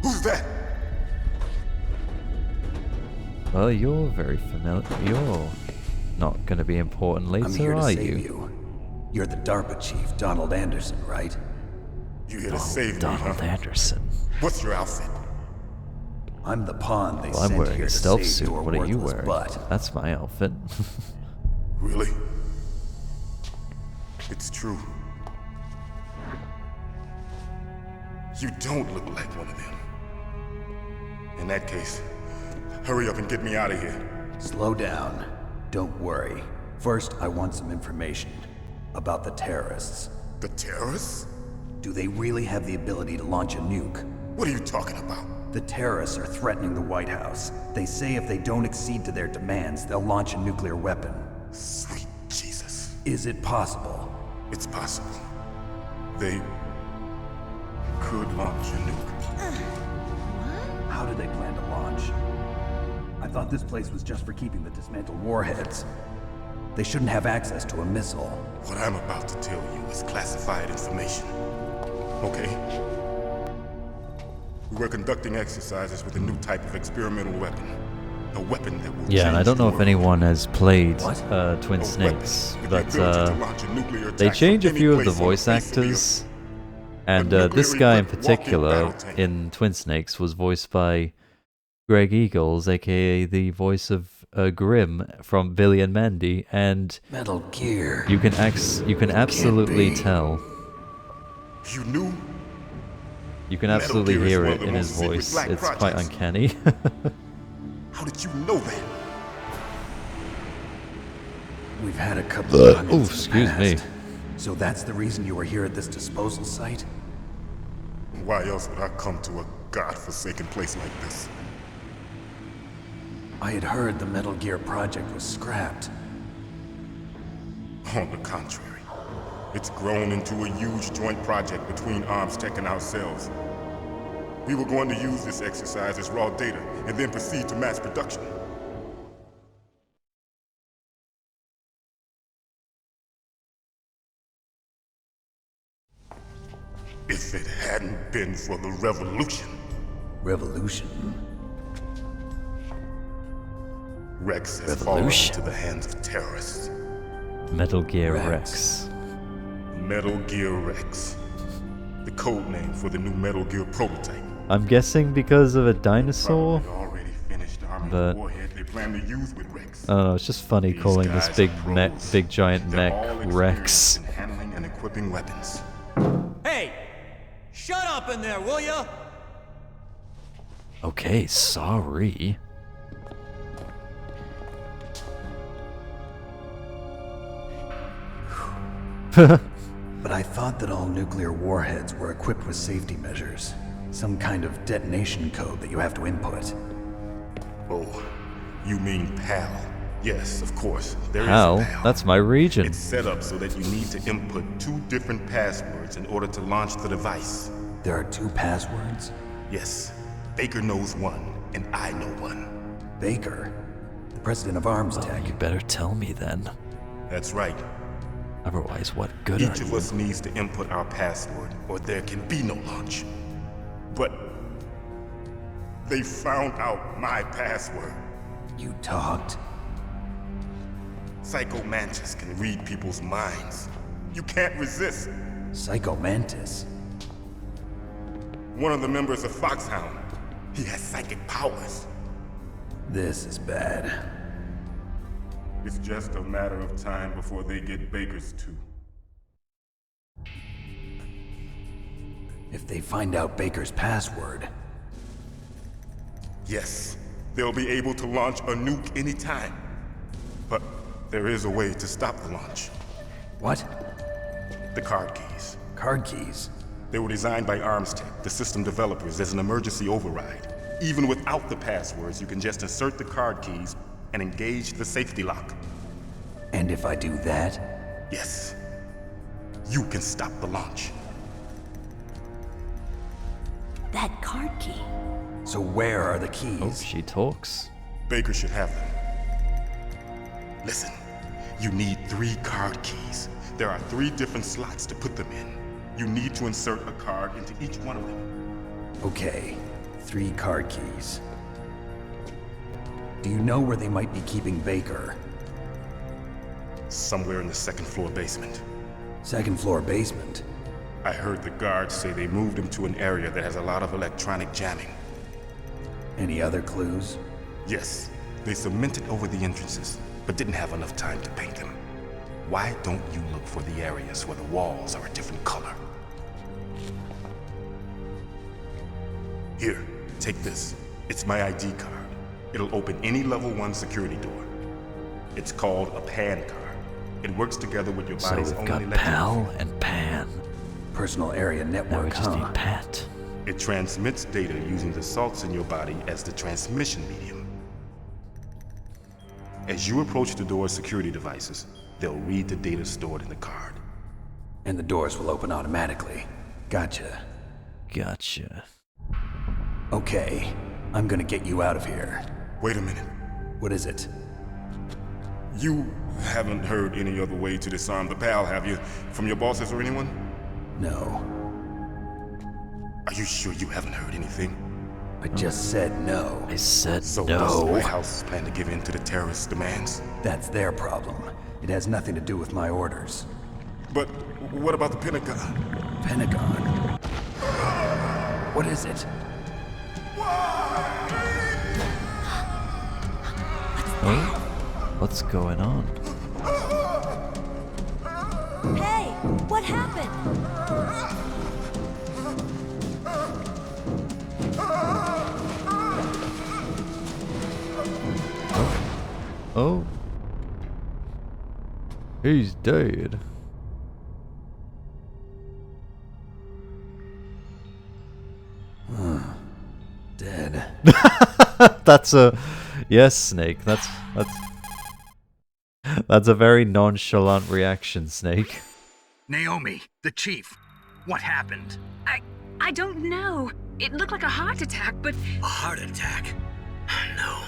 Who's that? Well, you're very familiar. You're not going to be important later, I'm here to are save you? you. You're the DARPA chief, Donald Anderson, right? You here to save me, Donald huh? Anderson. What's your outfit? I'm the pawn they Well, I'm sent wearing here a to stealth save suit. your What are you worthless wearing? butt. That's my outfit. Really? It's true. You don't look like one of them. In that case, hurry up and get me out of here. Slow down. Don't worry. First, I want some information about the terrorists. The terrorists? Do they really have the ability to launch a nuke? What are you talking about? The terrorists are threatening the White House. They say if they don't accede to their demands, they'll launch a nuclear weapon. Sweet Jesus. Is it possible? It's possible. They could launch a nuke. How do they plan to launch? I thought this place was just for keeping the dismantled warheads. They shouldn't have access to a missile. What I'm about to tell you is classified information. Okay? We're conducting exercises with a new type of experimental weapon. A weapon that will Yeah, and I don't know if anyone has played What? Twin Snakes, but they they change a few of the voice actors, and this guy in particular in Twin Snakes was voiced by Greg Eagles, aka the voice of Grim from Billy and Mandy, and Metal Gear. you can absolutely tell. You knew? You can Metal absolutely Gear is hear one it of the in his most secret voice. black It's quite projects. uncanny. How did you know that? We've had a couple of Oh, excuse me. So that's the reason you were here at this disposal site? Why else would I come to a godforsaken place like this? I had heard the Metal Gear project was scrapped. On the contrary, it's grown into a huge joint project between ArmsTech and ourselves. We were going to use this exercise as raw data and then proceed to mass production. If it hadn't been for the revolution. Revolution? Rex has fallen into the hands of terrorists. Metal Gear Rex. Metal Gear Rex. The code name for the new Metal Gear prototype. I'm guessing because of a dinosaur, Probably already finished arming but the warhead they plan to use with Rex. I don't know. It's just funny These calling this guys big are mech, pros. big giant They're mech all Rex. experienced in handling and equipping weapons. Hey! Shut up in there, will ya? Okay, sorry. But I thought that all nuclear warheads were equipped with safety measures. Some kind of detonation code that you have to input. Oh, you mean PAL? Yes, of course. There is Hal, a PAL. that's my region. It's set up so that you need to input 2 different passwords in order to launch the device. There are 2 passwords? Yes. Baker knows one, and I know one. Baker? The president of ArmsTech. You better tell me then. That's right. Otherwise, what good are Each of you? us needs to input our password, or there can be no launch. But they found out my password. You talked? Psycho Mantis can read people's minds. You can't resist. Psycho Mantis? One of the members of Foxhound. He has psychic powers. This is bad. It's just a matter of time before they get Baker's too. If they find out Baker's password... Yes, they'll be able to launch a nuke anytime. But there is a way to stop the launch. What? The card keys. Card keys? They were designed by ArmsTech, the system developers, as an emergency override. Even without the passwords, you can just insert the card keys and engage the safety lock. And if I do that? Yes. You can stop the launch. That card key. So where are the keys? Oh, she talks. Baker should have them. Listen, you need 3 card keys. There are 3 different slots to put them in. You need to insert a card into each one of them. Okay, 3 card keys. Do you know where they might be keeping Baker? Somewhere in the 2nd floor basement. 2nd floor basement? I heard the guards say they moved him to an area that has a lot of electronic jamming. Any other clues? Yes, they cemented over the entrances, but didn't have enough time to paint them. Why don't you look for the areas where the walls are a different color? Here, take this. It's my ID card. It'll open any level 1 security door. It's called a PAN card. It works together with your So body's we've own got electrical Pal field. and Pan. Personal area Now we network, just huh? need Pat. It transmits data using the salts in your body as the transmission medium. As you approach the door's security devices, they'll read the data stored in the card. And the doors will open automatically. Gotcha. Gotcha. Okay, I'm gonna get you out of here. Wait a minute. What is it? You haven't heard any other way to disarm the PAL, have you? From your bosses or anyone? No. Are you sure you haven't heard anything? I just said no. I said So no. does the White House plan to give in to the terrorists' demands? That's their problem. It has nothing to do with my orders. But what about the Pentagon? Pentagon? What is it? Oh? What's going on? Hey, what happened? Oh. He's dead. Dead. That's a yes, Snake. That's a very nonchalant reaction, Snake. Naomi, the chief. What happened? I don't know. It looked like a heart attack, but A heart attack? No,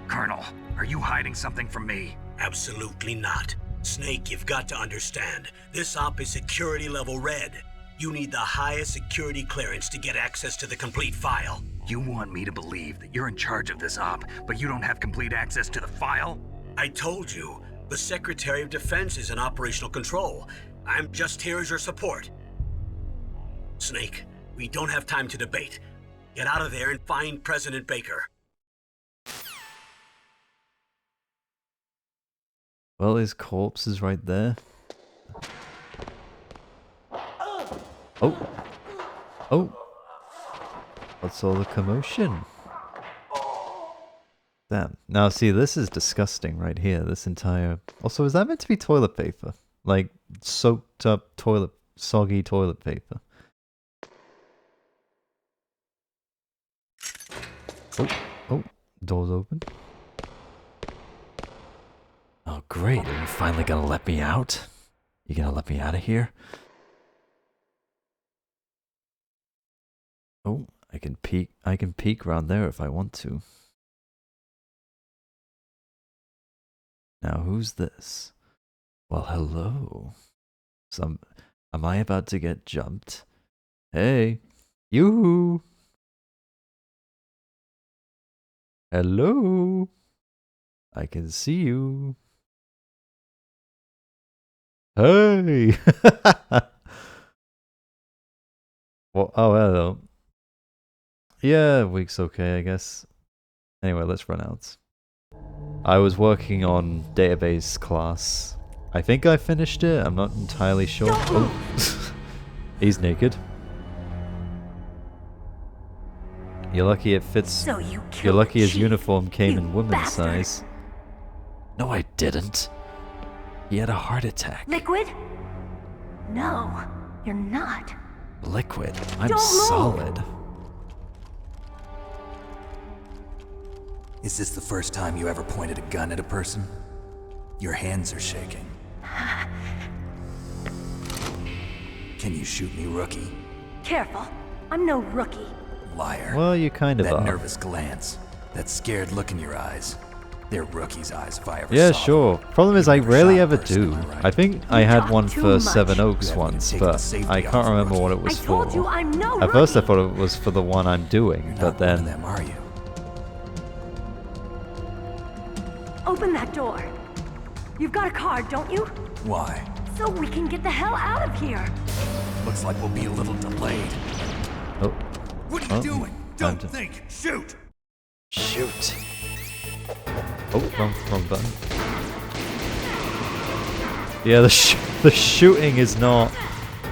Colonel, are you hiding something from me? absolutely not. Snake, you've got to understand. This op is security level red. You need the highest security clearance to get access to the complete file. You want me to believe that you're in charge of this op, but you don't have complete access to the file? I told you, the Secretary of Defense is in operational control. I'm just here as your support. Snake, we don't have time to debate. Get out of there and find President Baker. Well, his corpse is right there. Oh. Oh. What's all the commotion? Damn. Now, see, this is disgusting right here. This entire... Also, is that meant to be toilet paper? Like, soaked up toilet... Soggy toilet paper. Oh. Oh. Door's open. Oh, great. Are you finally gonna let me out? You gonna let me out of here? Oh, I can peek around there if I want to. Now, who's this? Well, hello. Am I about to get jumped? Hey. Yoo-hoo. Hello. I can see you. Hey. Well, oh, hello. Yeah, week's okay, I guess. Anyway, let's run out. I was working on database class. I think I finished it. I'm not entirely sure. Oh. He's naked. You're lucky it fits. So You're lucky his uniform came in women's bastard. size. No, I didn't. He had a heart attack. Liquid? No, you're not. Liquid. I'm Don't move. solid. Is this the first time you ever pointed a gun at a person? Your hands are shaking. Can you shoot me, rookie? Careful, I'm no rookie. Liar. Well, you kind of That are. nervous glance. That scared look in your eyes. They're rookie's eyes if I ever Yeah, saw them. sure. Problem is, I You've never rarely shot a ever person, do. am I right? I think I You had talk one too for much. Seven You Oaks haven't once, taken the but safety I off can't the remember rookie. what it was I told for. you I'm no At first, I rookie. thought it was for the one I'm doing, You're but not one of then them, are you? Open that door. You've got a card, don't you? Why? So we can get the hell out of here. Looks like we'll be a little delayed. oh, What are you Oh, doing? time Don't to- think. Shoot! Shoot. oh, wrong button. Yeah, the shooting is not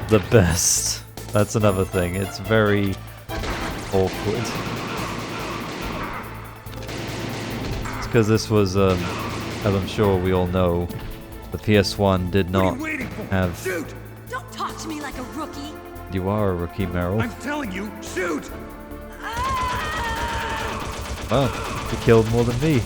the best. That's another thing. It's very awkward. It's because this was, as I'm sure we all know, the PS1 did not have... Shoot! Don't talk to me like a rookie. You are a rookie, Meryl. I'm telling you, shoot! Well, you killed more than me.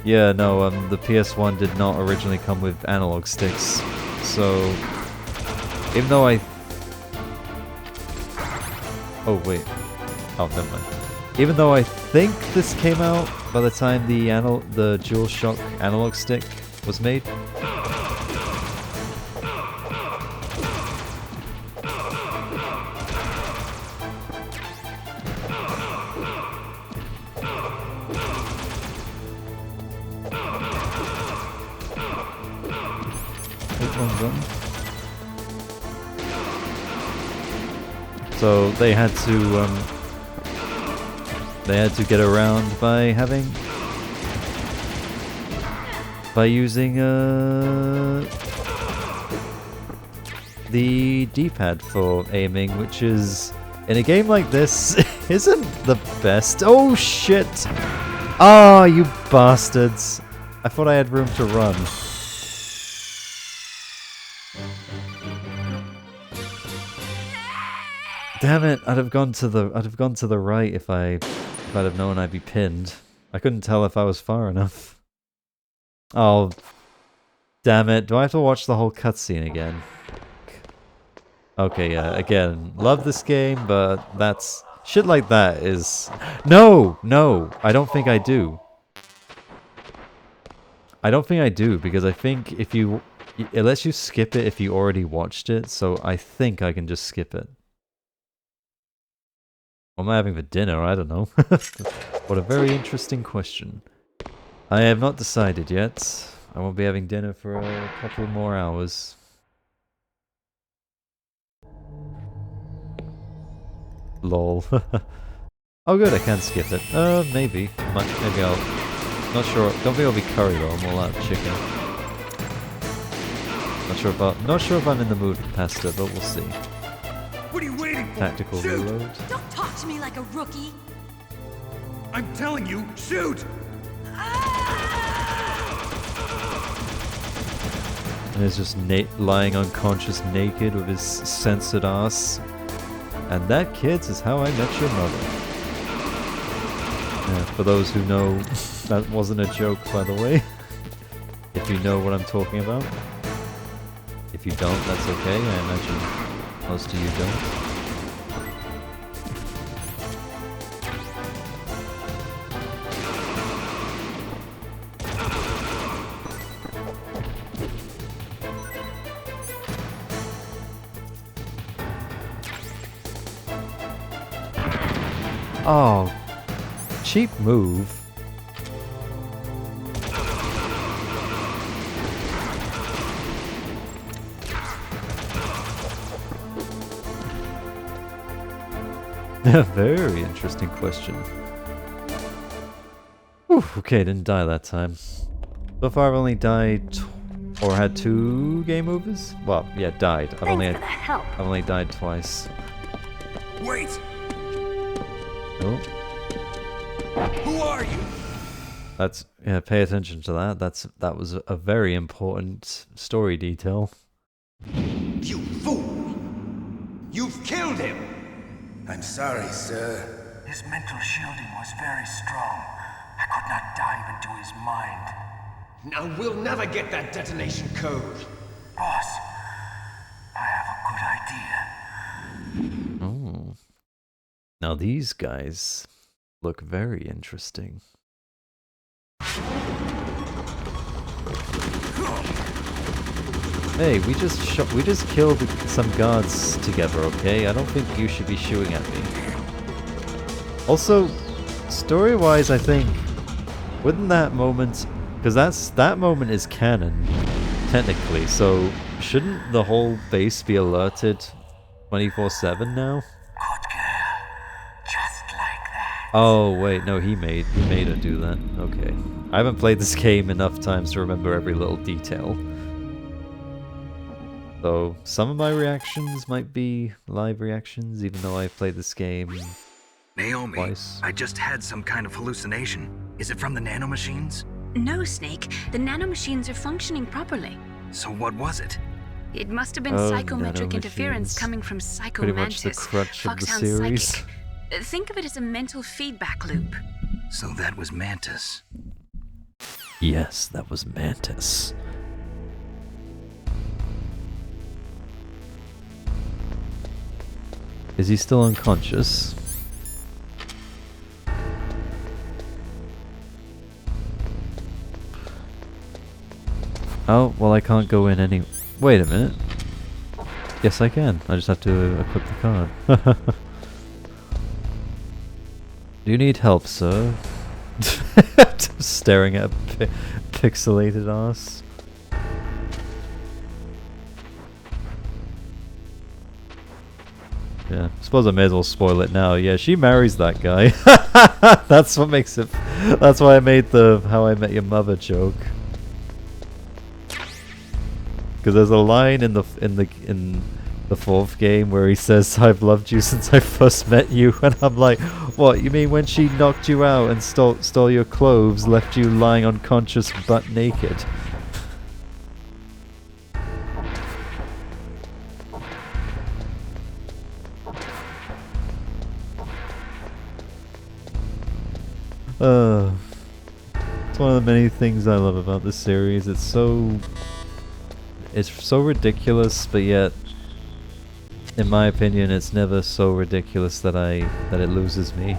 Yeah, no, the PS1 did not originally come with analog sticks, so even though I... Oh, wait. Oh, never mind. Even though I think this came out by the time the DualShock analog stick was made. So they had to get around by using the D-pad for aiming, which is in a game like this isn't the best. Oh shit! Ah, oh, you bastards! I thought I had room to run. Damn it! I'd have gone to the right if I'd have known I'd be pinned. I couldn't tell if I was far enough. Oh, damn it! Do I have to watch the whole cutscene again? Okay, yeah. Again, love this game, but that's shit like that is no. I don't think I do. I don't think I do because I think if it lets you skip it if you already watched it. So I think I can just skip it. What am I having for dinner? I don't know. What a very interesting question. I have not decided yet. I won't be having dinner for a couple more hours. Lol. Oh good, I can skip it. Maybe. Maybe I'll... Not sure. Don't think it'll be curry though. I'm all out of chicken. Not sure if I'm in the mood for pasta, but we'll see. What are you waiting for? Tactical reload. Don't talk to me like a rookie. I'm telling you, shoot! And he's just lying unconscious naked with his censored ass. And that, kids, is how I met your mother. Yeah, for those who know, that wasn't a joke, by the way. If you know what I'm talking about. If you don't, that's okay. I imagine most of you don't. Oh, cheap move. Very interesting question. Whew, okay, didn't die that time. So far I've only died or had 2 game overs? Well, yeah, died. I've only died twice. Wait! Oh. Who are you? That's, yeah, pay attention to that. That was a very important story detail. You fool! You've killed him! I'm sorry, sir. His mental shielding was very strong. I could not dive into his mind. Now we'll never get that detonation code. Boss, I have a good idea. Oh. Now these guys look very interesting. Hey, we just killed some guards together, okay? I don't think you should be shooting at me. Also, story-wise, I think, wouldn't that moment, because that moment is canon, technically, so shouldn't the whole base be alerted 24/7 now? Oh wait, no, he made her do that. Okay. I haven't played this game enough times to remember every little detail. So some of my reactions might be live reactions, even though I've played this game Naomi, twice. I just had some kind of hallucination. Is it from the nanomachines? No, Snake. The nanomachines are functioning properly. So what was it? It must have been Oh, psychometric interference nanomachines. coming from Psycho Pretty much the Mantis, crutch of the Foxhound series. Psychic. Think of it as a mental feedback loop. So that was Mantis. Yes, that was Mantis. Is he still unconscious? Oh, well I can't go in any... Wait a minute. Yes I can. I just have to equip the card. Do you need help, sir? Just staring at a pixelated ass. Yeah, suppose I may as well spoil it now. Yeah, she marries that guy. That's what makes it... That's why I made the How I Met Your Mother joke. Because there's a line in the fourth game where he says, "I've loved you since I first met you," and I'm like, what, you mean when she knocked you out and stole your clothes, left you lying unconscious butt naked? It's one of the many things I love about this series. It's so ridiculous, but yet, in my opinion, it's never so ridiculous that it loses me.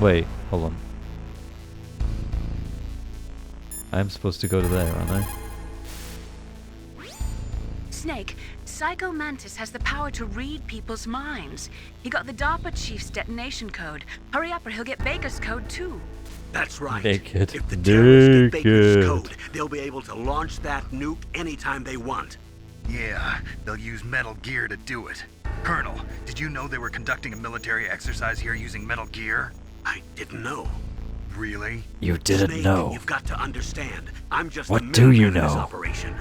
Wait, hold on. I'm supposed to go to there, aren't I? Snake, Psycho Mantis has the power to read people's minds. He got the DARPA chief's detonation code. Hurry up or he'll get Baker's code too. That's right. Naked. If the terrorists get Baker's code, they'll be able to launch that nuke anytime they want. Yeah, they'll use Metal Gear to do it. Colonel, did you know they were conducting a military exercise here using Metal Gear? I didn't know. Really? You didn't Snake, know. You've got to understand. I'm just What the do you middleman in this know? operation.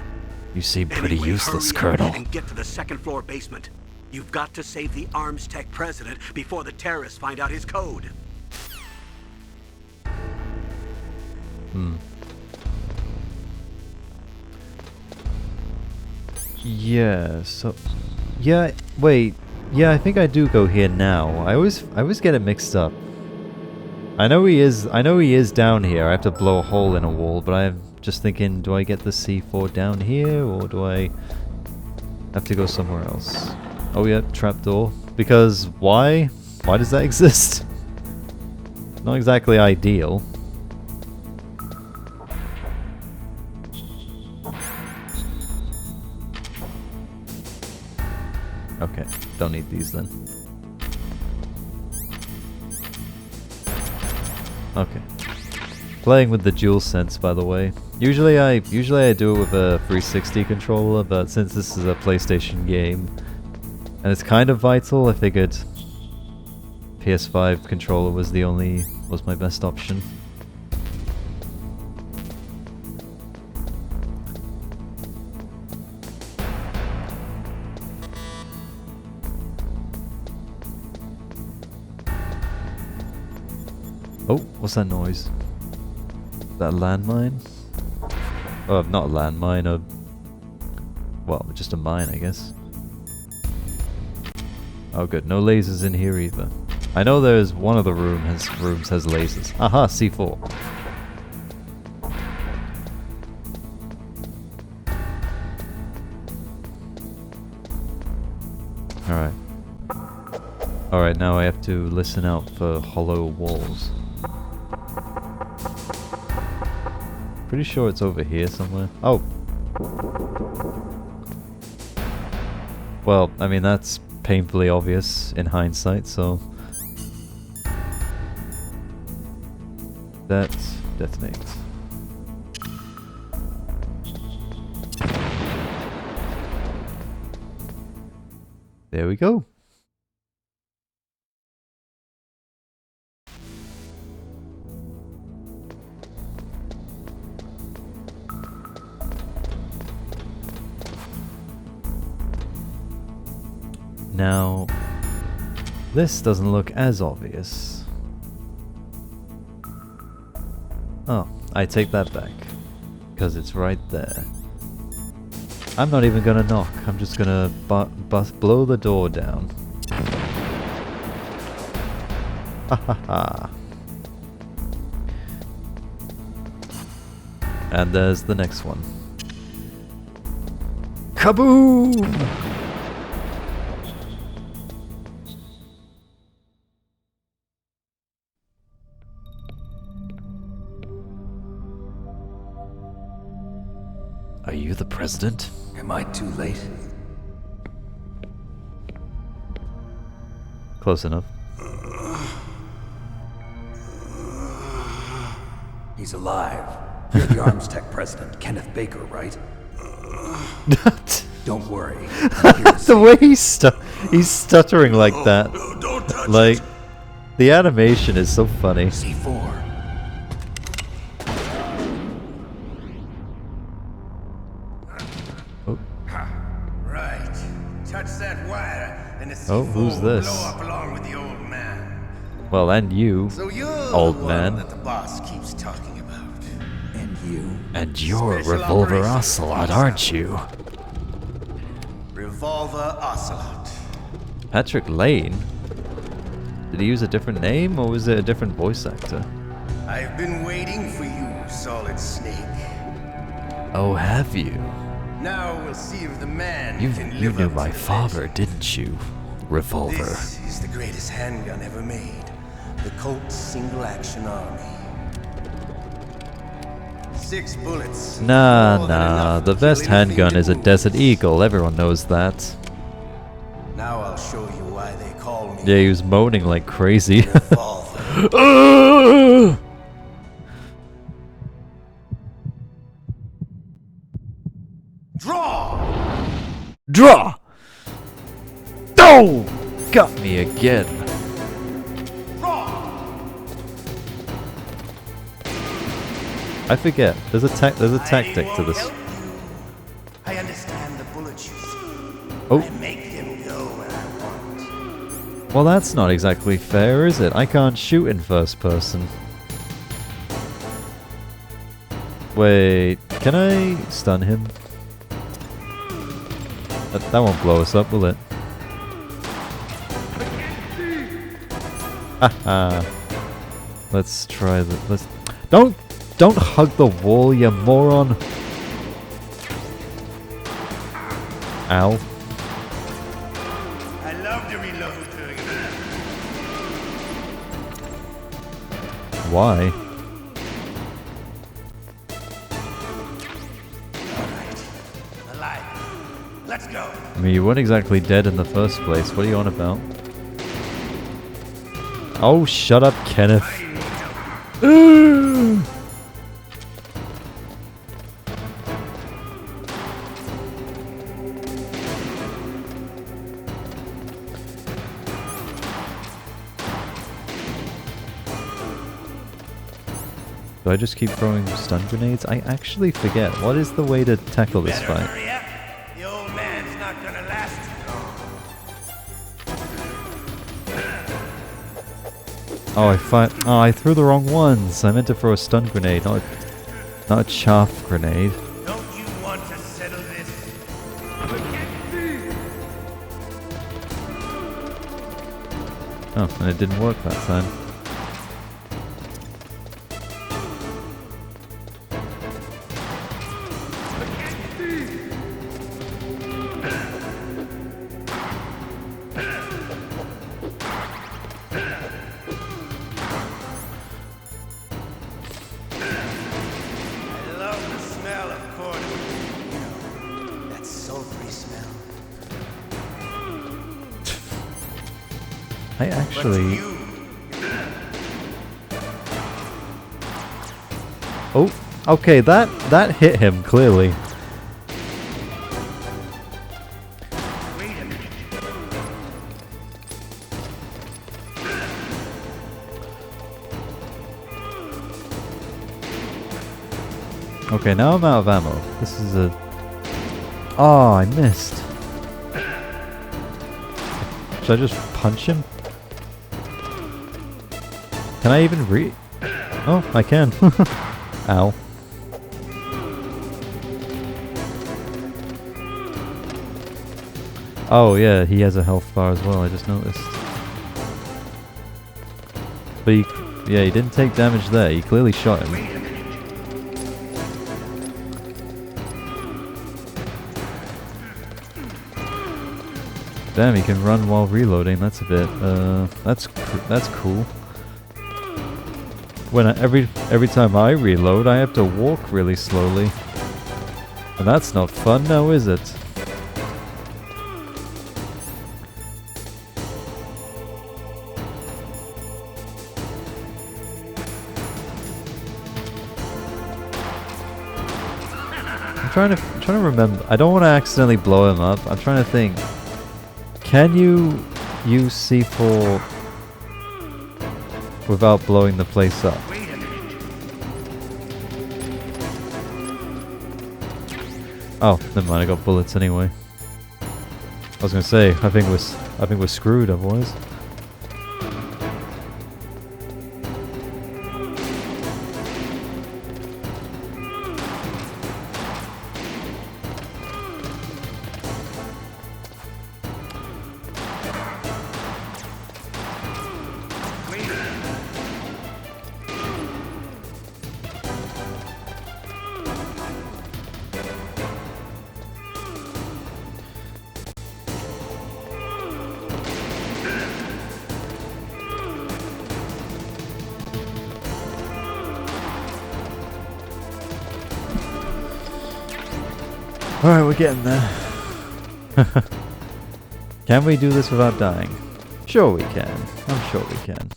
You seem pretty Anyway, useless, hurry up Colonel. and get to the second floor basement. You've got to save the Arms Tech president before the terrorists find out his code. Yeah, so... Yeah, wait. Yeah, I think I do go here now. I always get it mixed up. I know he is down here. I have to blow a hole in a wall, but I'm just thinking, do I get the C4 down here, or do I have to go somewhere else? Oh yeah, trapdoor. Because why? Why does that exist? Not exactly ideal. Okay, don't need these then. Okay. Playing with the DualSense, by the way. Usually I do it with a 360 controller, but since this is a PlayStation game and it's kind of vital, I figured PS5 controller was my best option. Oh, what's that noise? Is that a landmine? Oh, not a landmine, well, just a mine, I guess. Oh good, no lasers in here either. I know there's one of the rooms has lasers. Aha, C4. Alright. Alright, now I have to listen out for hollow walls. Pretty sure it's over here somewhere. Oh! Well, I mean that's painfully obvious in hindsight, so... That detonates. There we go. Now, this doesn't look as obvious. Oh, I take that back. Because it's right there. I'm not even gonna knock. I'm just gonna blow the door down. Ha ha ha. And there's the next one. Kaboom! Are you the president? Am I too late? Close enough. He's alive. You're the Arms Tech president, Kenneth Baker, right? Don't worry. The way he's stuttering like that. Don't touch like, the animation is so funny. C4. Oh. Right. Touch that wire, and the C4 Oh, who's will this? blow up along with the old man. Well, and you, So you're old the one man. that the boss keeps talking about. And you. And you're Special Revolver Operations Ocelot, Force. aren't you? Revolver Ocelot. Patrick Lane? Did he use a different name, or was it a different voice actor? I've been waiting for you, Solid Snake. Oh, have you? Now we'll see if the man You can live knew up my to the father, didn't you? Revolver. This is the greatest handgun ever made. The Colt Single Action Army. 6 bullets. Nah, More than nah. enough The to best kill anything handgun to is a move. Desert Eagle. Everyone knows that. Now I'll show you why they call me. Yeah, he was moaning like crazy. Draw! Draw! Oh! Got me again. I forget. There's a tactic to this. I understand the bullets you see. Oh. I make them go where I want. Well, that's not exactly fair, is it? I can't shoot in first person. Wait, can I stun him? That won't blow us up, will it? Haha. Let's try the. Let's. Don't hug the wall, you moron. Ow. I love to reload during that. Why? I'm alive. Let's go. I mean, you weren't exactly dead in the first place. What are you on about? Oh, shut up, Kenneth. Do I just keep throwing stun grenades? I actually forget. What is the way to tackle this fight? Hurry up. The old man's not gonna last too long. Oh, I threw the wrong ones. I meant to throw a stun grenade, not a chaff grenade. Don't you want to settle this? Oh, and it didn't work that time. I love the smell of corn. You know, that sultry smell. I actually... Oh, okay, that hit him, clearly. Okay, now I'm out of ammo. This is a... Oh, I missed. Should I just punch him? Can I even Oh, I can. Ow. Oh yeah, he has a health bar as well, I just noticed. But he didn't take damage there, he clearly shot him. Damn, he can run while reloading, that's a bit, that's cool. When every time I reload, I have to walk really slowly. And that's not fun now, is it? I'm trying to remember. I don't want to accidentally blow him up. I'm trying to think. Can you use C4 without blowing the place up? Oh, never mind. I got bullets anyway. I was gonna say. I think we're screwed otherwise. Alright, we're getting there. Can we do this without dying? Sure we can. I'm sure we can.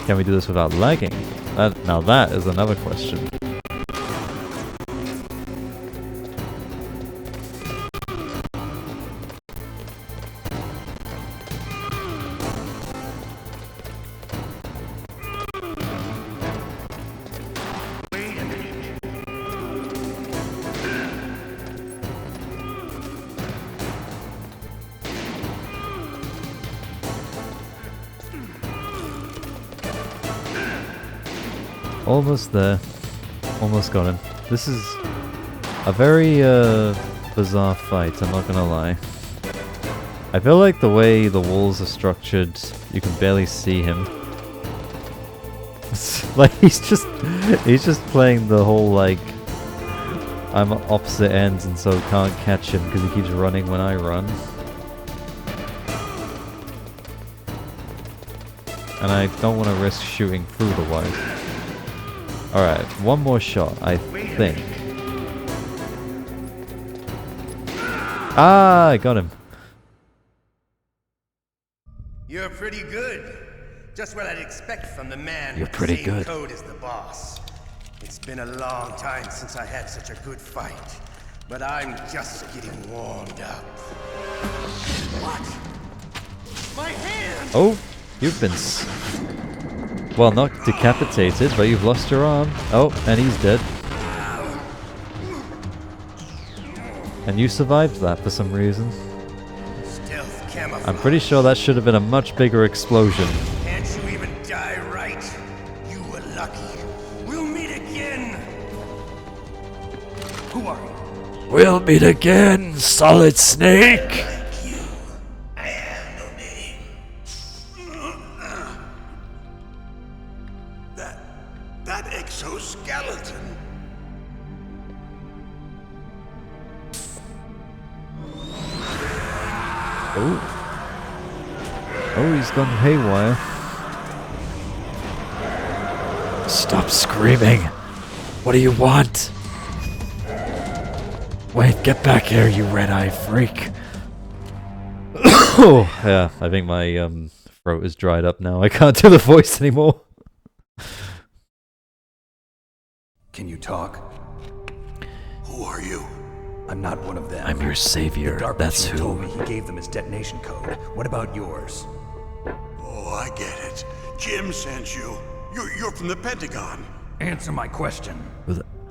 Can we do this without lagging? Now that is another question. Almost there. Almost got him. This is a very bizarre fight, I'm not gonna lie. I feel like the way the walls are structured, you can barely see him. It's like he's just playing the whole like I'm opposite ends and so can't catch him because he keeps running when I run. And I don't want to risk shooting through the wire. Alright, one more shot, I think. Ah, I got him. You're pretty good. Just what I'd expect from the man You're with pretty the same good. code as the boss. It's been a long time since I had such a good fight, but I'm just getting warmed up. What? My hand! Oh, you've been well, not decapitated, but you've lost your arm. Oh, and he's dead. And you survived that for some reason. I'm pretty sure that should have been a much bigger explosion. Can't you even die right? You were lucky. We'll meet again. Who are you? We'll meet again, Solid Snake! That exoskeleton. Oh, he's gone haywire. Stop screaming! What do you want? Wait, get back here, you red-eye freak! Oh, yeah, I think my throat is dried up now. I can't do the voice anymore. Can you talk? Who are you? I'm not one of them. I'm your savior, The DARPA that's chief who. told me he gave them his detonation code. What about yours? Oh, I get it. Jim sent you. You're from the Pentagon. Answer my question.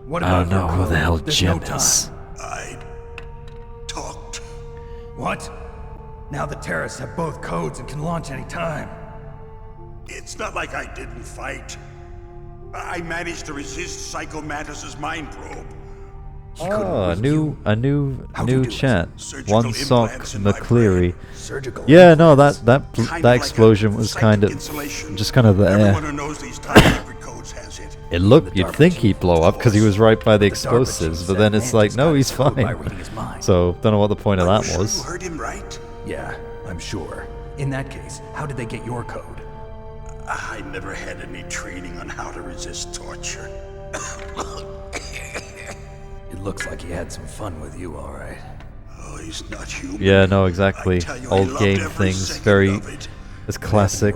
What I about don't know your who the code? hell There's Jim no time. is. I talked. What? Now the terrorists have both codes and can launch any time. It's not like I didn't fight. I managed to resist Psycho Mantis's mind probe. Oh, a new chat. Surgical One sock implants in my McCleary. Surgical Yeah, no, that explosion was kind of just kind of there. Everyone who knows these top secret codes has it. It looked, you'd think he'd blow up because he was right by the explosives, but then it's like, no, he's fine. So, don't know what the point of that was. You heard him right? Yeah, I'm sure. In that case, how did they get your code? I never had any training on how to resist torture. It looks like he had some fun with you, all right. Oh, he's not human. Yeah, no, exactly. Old game every things, second very... of it. It's classic.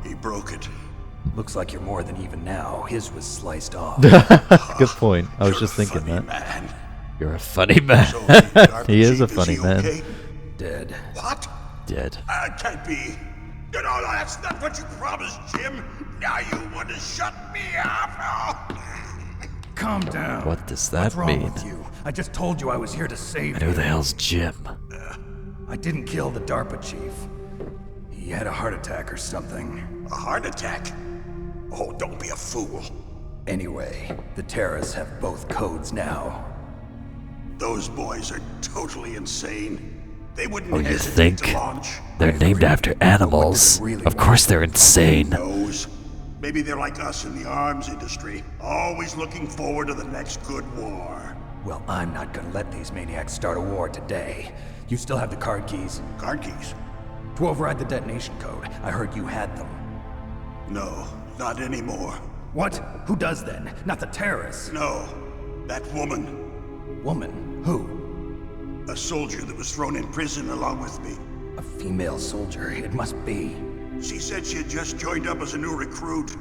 He broke it. Looks like you're more than even now. His was sliced off. Good point. I was just thinking that. Man. You're a funny man. He is a funny man. Okay? Dead. What? Dead. Can't be. You know, that's not what you promised, Jim. Now you want to shut me up. Calm down. What does that What's wrong mean? with you? I just told you I was here to save And you. who the hell's Jim? I didn't kill the DARPA chief. He had a heart attack or something. A heart attack? Oh, don't be a fool. Anyway, the terrorists have both codes now. Those boys are totally insane. They wouldn't Oh, you hesitate think? to launch. They're named after animals. Of course they're insane. Who knows? Maybe they're like us in the arms industry, always looking forward to the next good war. Well, I'm not gonna let these maniacs start a war today. You still have the card keys? Card keys? To override the detonation code. I heard you had them. No, not anymore. What? Who does then? Not the terrorists. No, that woman. Woman? Who? A soldier that was thrown in prison along with me. A female soldier, it must be. She said she had just joined up as a new recruit.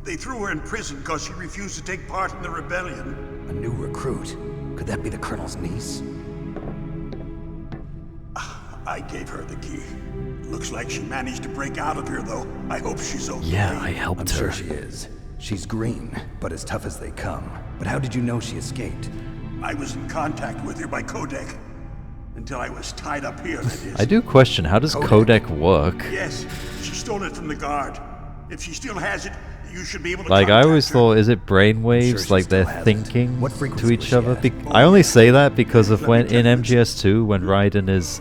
They threw her in prison because she refused to take part in the rebellion. A new recruit? Could that be the Colonel's niece? I gave her the key. Looks like she managed to break out of here, though. I hope she's okay. Yeah, I helped I'm her. sure she is. She's green, but as tough as they come. But how did you know she escaped? I was in contact with her by codec. Until I was tied up here, that is. I do question, how does codec work? Yes, she stole it from the guard. If she still has it, you should be able to Like, I contact always her. thought, is it brainwaves, like they're thinking to each other? I only say that because of when in MGS2, when Raiden is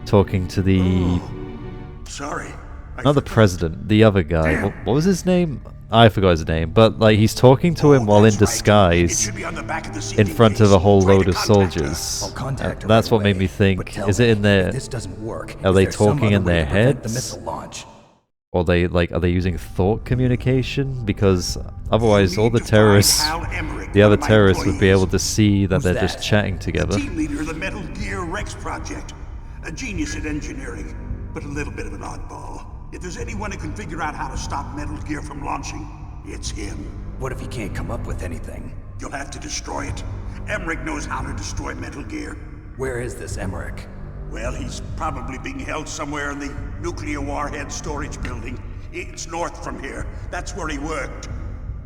talking to the... Sorry. Not the president, the other guy. What was his name? I forgot his name, but like he's talking to him while in disguise in front of a whole load of soldiers. And that's what made me think, is it in their... Are they talking in their heads? Or they like, are they using thought communication? Because otherwise all the terrorists, the other terrorists would be able to see that they're just chatting together. Team leader of the Metal Gear Rex project. A genius at engineering, but a little bit of an oddball. If there's anyone who can figure out how to stop Metal Gear from launching, it's him. What if he can't come up with anything? You'll have to destroy it. Emmerich knows how to destroy Metal Gear. Where is this Emmerich? Well, he's probably being held somewhere in the nuclear warhead storage building. It's north from here. That's where he worked.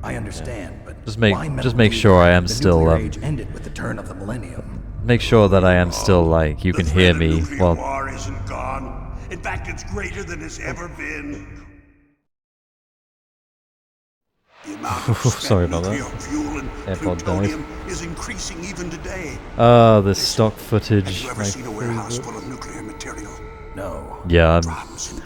I understand, but Just why make sure I am the still nuclear age ended with the turn of the millennium. make sure that I am still like, you can hear me while... War isn't gone. In fact, it's greater than it's ever been. The amount of Sorry about nuclear that. fuel and AirPod plutonium is increasing even today. The stock footage. Have you ever seen a warehouse full of nuclear material? No. Yeah,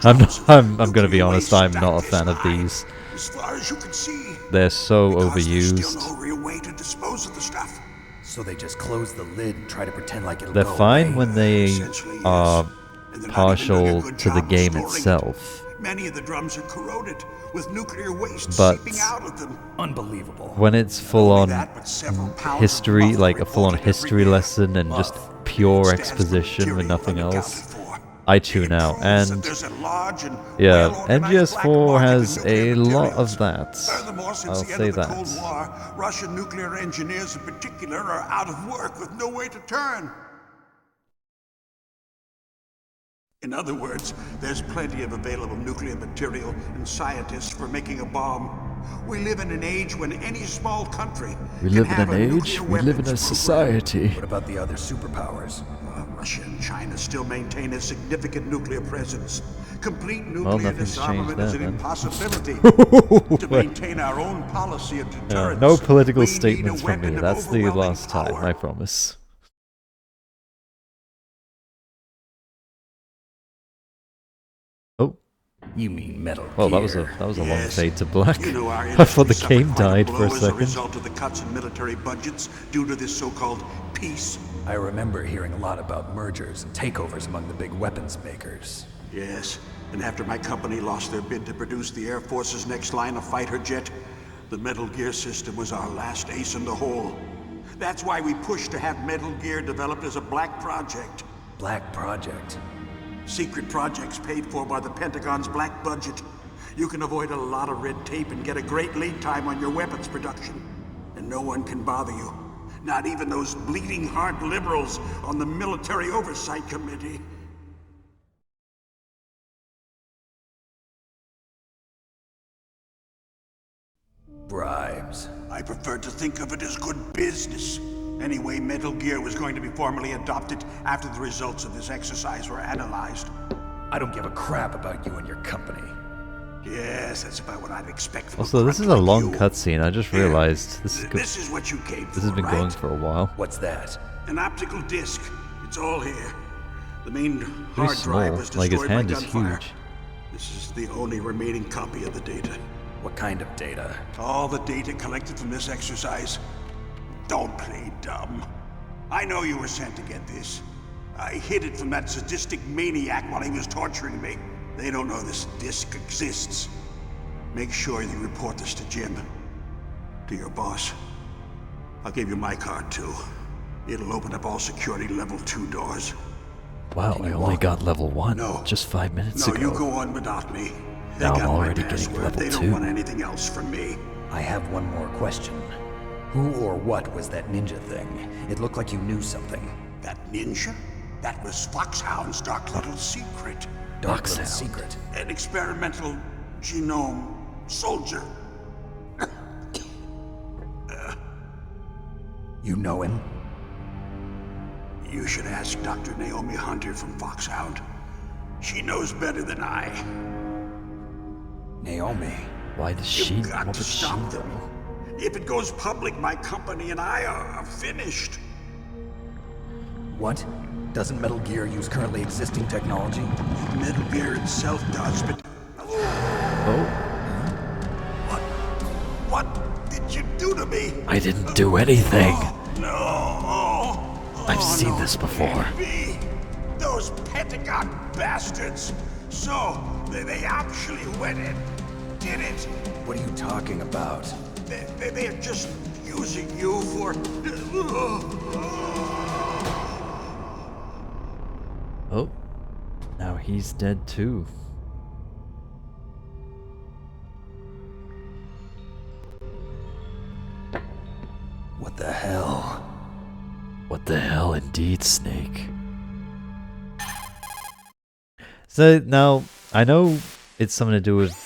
I'm gonna be honest, I'm not a fan of these. As far as you can see, They're so there's overused. still no real way to dispose of the stuff. So they just close the lid and try to pretend like it'll They're go fine away. when they are partial to the game itself. Many of the drums are corroded, with nuclear waste But seeping out of them. Unbelievable. when it's full on history, like a full on history lesson and just pure exposition with nothing else, I tune out. And yeah, MGS4 has a lot of that. Furthermore, since I'll the end say of the Cold that. War, Russian nuclear engineers in particular are out of work with no way to turn. In other words, there's plenty of available nuclear material and scientists for making a bomb. We live in an age when any small country We can live in have an a age, nuclear we live in a weapons society. What about the other superpowers? Russia and China still maintain a significant nuclear presence. Complete Well, nuclear nothing's changed disarmament is there, an then. impossibility. To maintain our own policy of deterrence, no political we need a statements from me. weapon of That's the overwhelming last time, power. I promise. Oh. You mean Metal Well, Gear. that was a long Yes. fade to black. You know, our I thought the industry game suffered quite died for a blow as a second. result of the cuts in military budgets due to this so-called peace. I remember hearing a lot about mergers and takeovers among the big weapons makers. Yes, and after my company lost their bid to produce the Air Force's next line of fighter jet, the Metal Gear system was our last ace in the hole. That's why we pushed to have Metal Gear developed as a black project. Black Project? Secret projects paid for by the Pentagon's black budget. You can avoid a lot of red tape and get a great lead time on your weapons production. And no one can bother you. Not even those bleeding heart liberals on the Military Oversight Committee. Bribes. I prefer to think of it as good business. Anyway, Metal Gear was going to be formally adopted after the results of this exercise were analyzed. I don't give a crap about you and your company. Yes, that's about what I'd expect from Also, this is a long cutscene. I just realized This is what you came for, this has been right? going for a while. What's that? An optical disc. It's all here. The main Pretty hard drive small. was Like his destroyed by hand is gunfire. huge. This is the only remaining copy of the data. What kind of data? All the data collected from this exercise. Don't play dumb. I know you were sent to get this. I hid it from that sadistic maniac while he was torturing me. They don't know this disc exists. Make sure you report this to Jim. To your boss. I'll give you my card too. It'll open up all security level 2 doors. Wow, I only got level 1 No. just 5 minutes No, ago. you go on without me. They Now got I'm my already getting password. level They 2. don't want anything else from me. I have one more question. Who or what was that ninja thing? It looked like you knew something. That ninja? That was Foxhound's dark little secret. Dark little secret? An experimental genome soldier. You know him? You should ask Dr. Naomi Hunter from Foxhound. She knows better than I. Naomi? Why does she? You've got What to does she stop know? them. If it goes public, my company and I are finished. What? Doesn't Metal Gear use currently existing technology? Metal Gear itself does, but... Oh. What did you do to me? I didn't do anything. No. I've seen this before. Me. Those Pentagon bastards. So, they actually went and did it. What are you talking about? They're just using you for... Oh. Now he's dead too. What the hell? What the hell indeed, Snake? So now, I know it's something to do with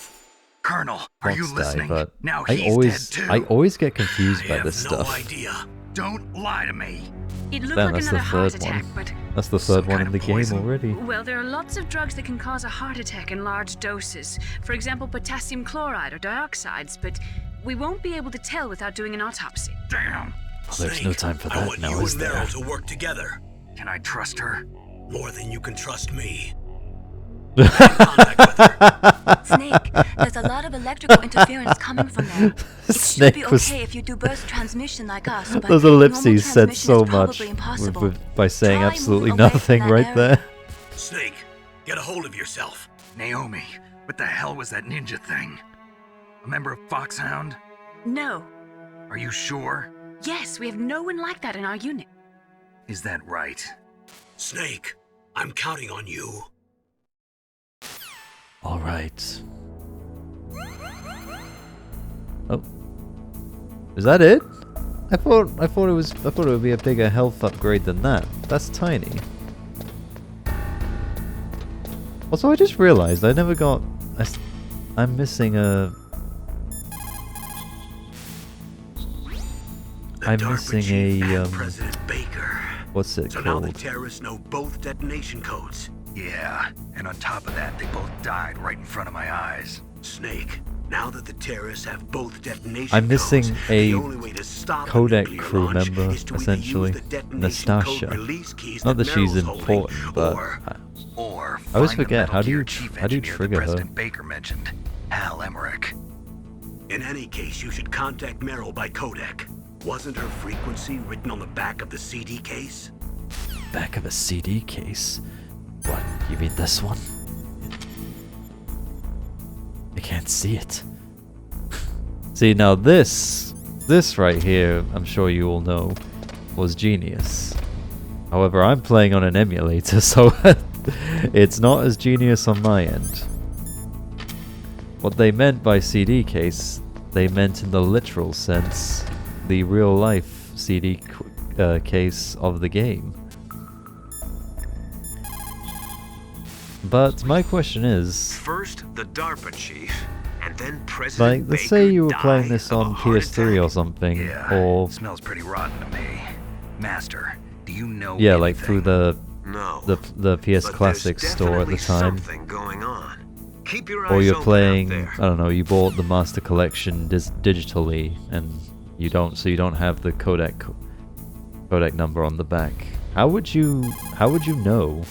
Colonel, are you Fox listening? Die, but Now I he's always, dead too. I always get confused by this no stuff. idea. Don't lie to me. It looked Damn, like that's the another heart third attack, one. but That's the third one in the game already. well, there are lots of drugs that can cause a heart attack in large doses. For example, potassium chloride or dioxides, but we won't be able to tell without doing an autopsy. Damn. Well, there's no time for I that want now, you is and there? Meryl to work together. Can I trust her? More than you can trust me. Snake, there's a lot of electrical interference coming from there. It should be Snake was- okay if you do burst transmission like us, but Those normal ellipses said transmission so is much probably impossible. by saying Try absolutely moving away from nothing that right area. there. Snake, get a hold of yourself. Naomi, what the hell was that ninja thing? A member of Foxhound? No. Are you sure? Yes, we have no one like that in our unit. Is that right? Snake, I'm counting on you. All right. Oh, is that it? I thought it would be a bigger health upgrade than that. That's tiny. Also, I just realized I never got. I'm missing a. I'm missing a President Baker. What's it So now the called? terrorists know both detonation codes. Yeah, and on top of that, they both died right in front of my eyes. Snake, now that the terrorists have both detonation I'm missing codes, a the only way to stop codec nuclear crew launch member, is to either essentially. use the detonation code Nastasha. release keys Not that she's Meryl's holding, important, but Or I always find the forget, Metal how do Gear you chief how do you engineer that trigger her? President Baker mentioned, Hal Emmerich. In any case, you should contact Meryl by codec. Wasn't her frequency written on the back of the CD case? Back of a CD case? What, you mean this one? I can't see it. See, now this right here, I'm sure you all know, was genius. However, I'm playing on an emulator, so it's not as genius on my end. What they meant by CD case, they meant in the literal sense, the real life CD case of the game. But my question is, First, the DARPA chief, and then President like, let's Baker say you were died playing this of a on heart PS3 or attack. something, Yeah, or smells pretty rotten to me. Master, do you know yeah, anything? like through the No, the PS but Classic there's store at the definitely time, something going on. Keep your or eyes you're open playing, out there. I don't know, you bought the Master Collection digitally, and you don't have the codec number on the back. How would you know?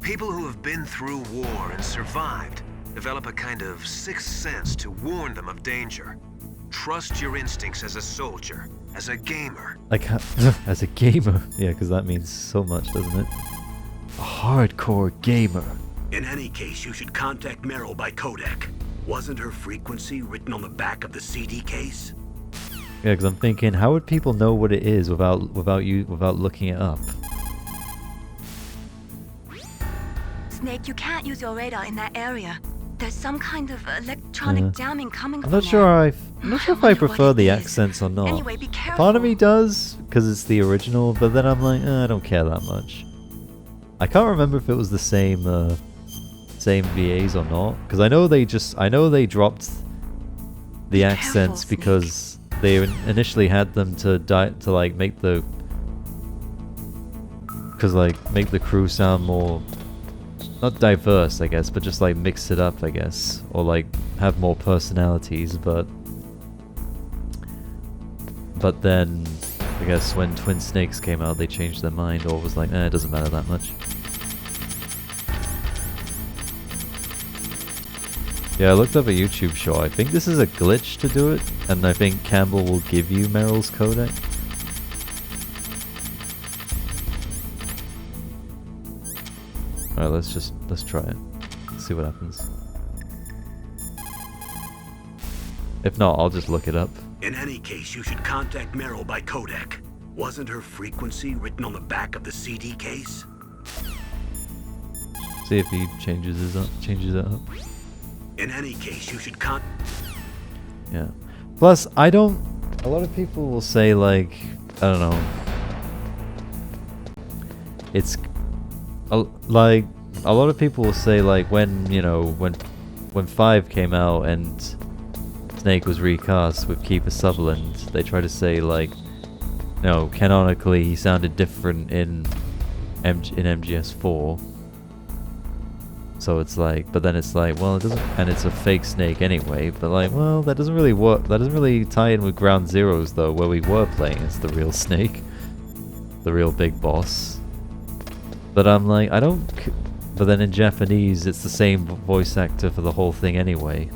People who have been through war and survived develop a kind of sixth sense to warn them of danger. Trust your instincts as a soldier, as a gamer. Like, as a gamer? Yeah, because that means so much, doesn't it? A hardcore gamer. In any case, you should contact Meryl by codec. Wasn't her frequency written on the back of the CD case? Yeah, because I'm thinking, how would people know what it is without looking it up? Snake, you can't use your radar in that area. There's some kind of electronic jamming coming from I'm not sure I'm not sure if I prefer the accents or not. Anyway, be A part of me does, because it's the original, but then I'm like, I don't care that much. I can't remember if it was the same VAs or not, because I know they dropped the accents because they initially had them to like make the crew sound more, not diverse, I guess, but just like mix it up, I guess, or like have more personalities. But then I guess when Twin Snakes came out, they changed their mind, or was like, it doesn't matter that much. Yeah, I looked up a YouTube show. I think this is a glitch to do it, and I think Campbell will give you Meryl's codec. Alright, let's try it. Let's see what happens. If not, I'll just look it up. In any case, you should contact Meryl by codec. Wasn't her frequency written on the back of the CD case? See if he changes it up. In any case, you should Yeah. Plus, a lot of people will say, like, I don't know. It's like a lot of people will say, like, when 5 came out and Snake was recast with Kiefer Sutherland, they try to say, like, no, canonically he sounded different in MGS4. So it's like, but then it's like, well, it doesn't, and it's a fake Snake anyway, but like, well, that doesn't really work, that doesn't really tie in with Ground Zeroes though, where we were playing as the real Snake, the real big boss. But I'm like, but then in Japanese, it's the same voice actor for the whole thing anyway.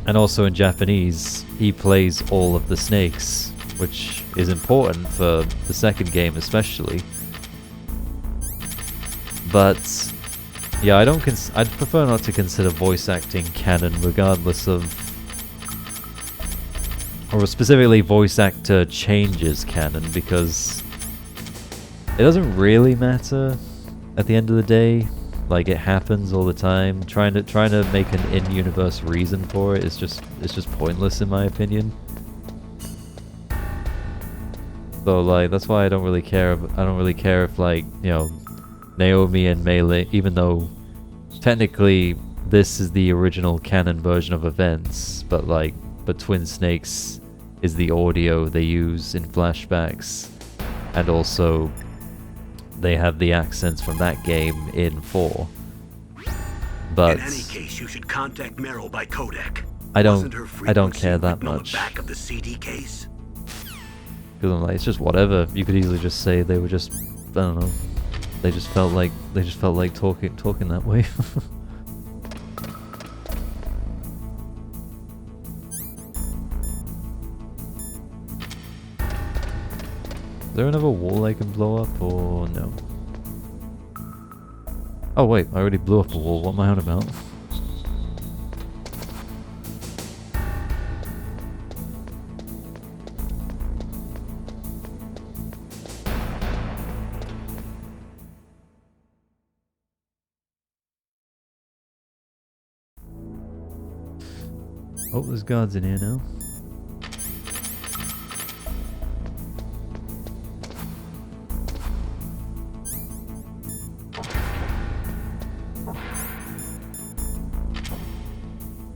And also in Japanese, he plays all of the snakes, which is important for the second game especially. But yeah, I'd prefer not to consider voice acting canon regardless of, or specifically voice actor changes canon, because it doesn't really matter at the end of the day. Like, it happens all the time. Trying to make an in-universe reason for it is just pointless in my opinion. So like, that's why I don't really care. I don't really care if, like, you know, Naomi and Melee, even though technically this is the original canon version of events, but Twin Snakes is the audio they use in flashbacks, and also they have the accents from that game in 4. But in any case, you should contact Meryl by codec. I Wasn't her don't care frequency that written on much. the back of the CD case? Because I'm like, it's just whatever. You could easily just say they were just, I don't know. They just felt like talking that way. Is there another wall I can blow up, or no? Oh wait, I already blew up a wall. What am I on about? Oh, there's guards in here now.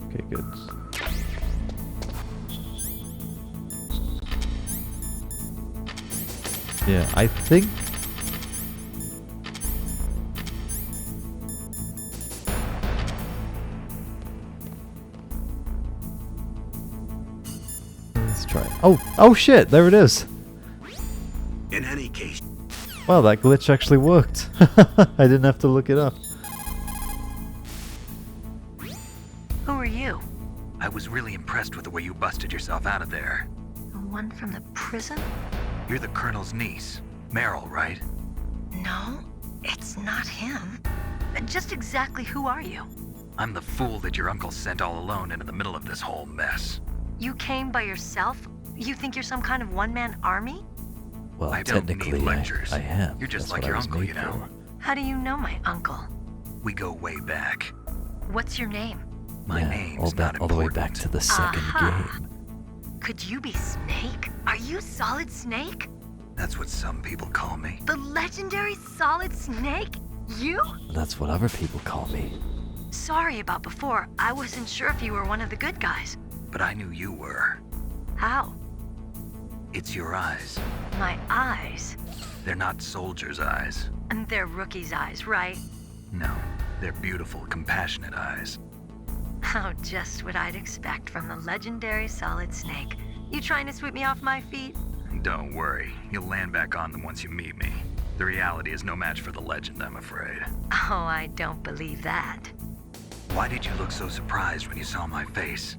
Okay, good. Yeah, I think... Let's try it. Oh shit, there it is! In any case... Wow, that glitch actually worked. I didn't have to look it up. Who are you? I was really impressed with the way you busted yourself out of there. The one from the prison? You're the Colonel's niece, Meryl, right? No, it's not him. Just exactly who are you? I'm the fool that your uncle sent all alone into the middle of this whole mess. You came by yourself? You think you're some kind of one-man army? Well, I don't need technically, lectures. I am. You're just That's like what your I was uncle, made you know. How do you know my uncle? We go way back. What's your name? My name's not all the way important. back to the second Aha. game. Could you be Snake? Are you Solid Snake? That's what some people call me. The legendary Solid Snake? You? That's what other people call me. Sorry about before. I wasn't sure if you were one of the good guys. But I knew you were. How? It's your eyes. My eyes? They're not soldiers' eyes. And they're rookie's eyes, right? No, they're beautiful, compassionate eyes. Oh, just what I'd expect from the legendary Solid Snake. You trying to sweep me off my feet? Don't worry, you'll land back on them once you meet me. The reality is no match for the legend, I'm afraid. Oh, I don't believe that. Why did you look so surprised when you saw my face?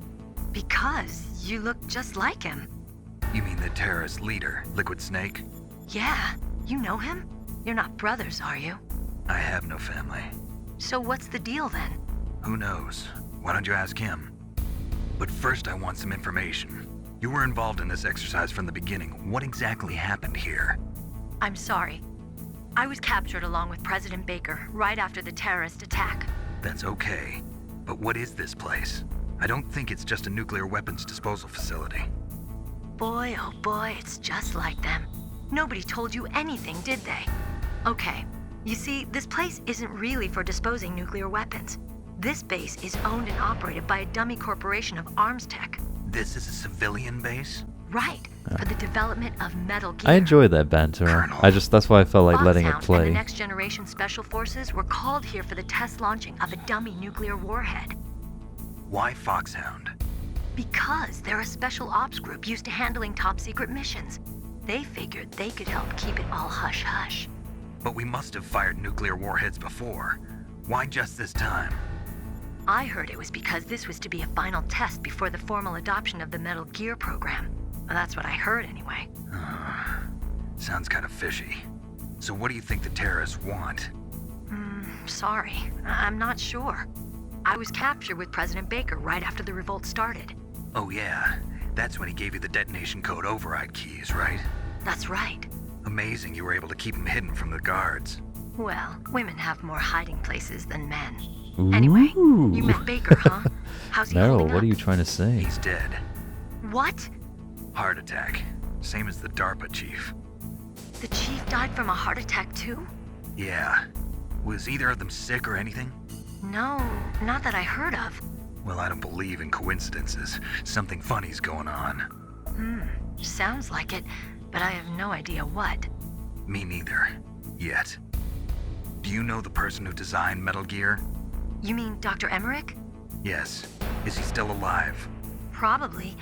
Because you look just like him. You mean the terrorist leader, Liquid Snake? Yeah, you know him? You're not brothers, are you? I have no family. So what's the deal then? Who knows? Why don't you ask him? But first I want some information. You were involved in this exercise from the beginning. What exactly happened here? I'm sorry. I was captured along with President Baker right after the terrorist attack. That's okay. But what is this place? I don't think it's just a nuclear weapons disposal facility. Boy, oh boy, it's just like them. Nobody told you anything, did they? Okay, you see, this place isn't really for disposing nuclear weapons. This base is owned and operated by a dummy corporation of arms tech. This is a civilian base? Right, for the development of Metal Gear. I enjoy that banter. That's why I felt like letting it Foxhound play. and the Next Generation Special Forces were called here for the test launching of a dummy nuclear warhead. Why Foxhound? Because they're a special ops group used to handling top secret missions. They figured they could help keep it all hush-hush. But we must have fired nuclear warheads before. Why just this time? I heard it was because this was to be a final test before the formal adoption of the Metal Gear program. Well, that's what I heard anyway. Sounds kind of fishy. So what do you think the terrorists want? Sorry, I'm not sure. I was captured with President Baker right after the revolt started. Oh yeah, that's when he gave you the detonation code override keys, right? That's right. Amazing you were able to keep him hidden from the guards. Well, women have more hiding places than men. Anyway, you met Baker, huh? How's he holding Meryl, up? what are you trying to say? He's dead. What? Heart attack. Same as the DARPA chief. The chief died from a heart attack too? Yeah. Was either of them sick or anything? No, not that I heard of. Well, I don't believe in coincidences. Something funny's going on. Sounds like it, but I have no idea what. Me neither. Yet. Do you know the person who designed Metal Gear? You mean Dr. Emmerich? Yes. Is he still alive? Probably.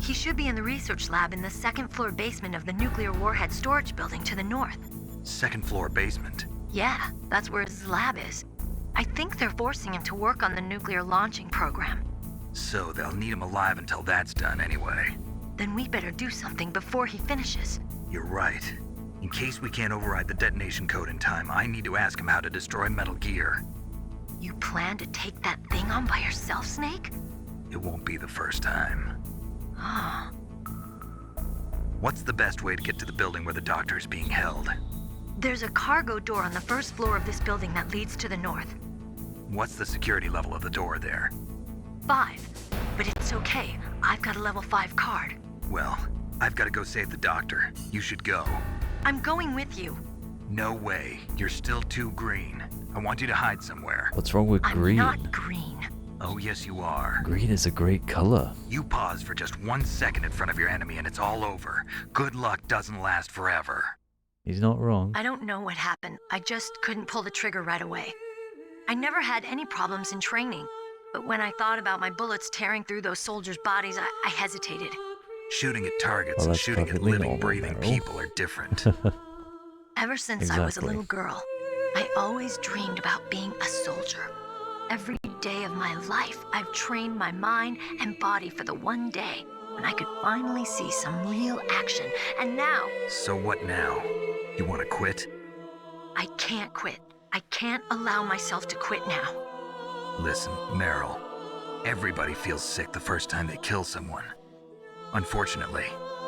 He should be in the research lab in the second floor basement of the nuclear warhead storage building to the north. Second floor basement? Yeah, that's where his lab is. I think they're forcing him to work on the nuclear launching program. So they'll need him alive until that's done anyway. Then we better do something before he finishes. You're right. In case we can't override the detonation code in time, I need to ask him how to destroy Metal Gear. You plan to take that thing on by yourself, Snake? It won't be the first time. Ah. What's the best way to get to the building where the doctor is being held? There's a cargo door on the first floor of this building that leads to the north. What's the security level of the door there? 5. But it's okay. I've got a level 5 card. Well, I've got to go save the doctor. You should go. I'm going with you. No way. You're still too green. I want you to hide somewhere. What's wrong with green? I'm not green. Oh, yes, you are. Green is a great color. You pause for just 1 second in front of your enemy and it's all over. Good luck doesn't last forever. He's not wrong. I don't know what happened. I just couldn't pull the trigger right away. I never had any problems in training. But when I thought about my bullets tearing through those soldiers' bodies, I hesitated. Shooting at targets and shooting at living, breathing people are different. Ever since I was a little girl, I always dreamed about being a soldier. Every day of my life, I've trained my mind and body for the one day when I could finally see some real action. And now... So what now? You want to quit? I can't quit. I can't allow myself to quit now. Listen, Meryl. Everybody feels sick the first time they kill someone. Unfortunately,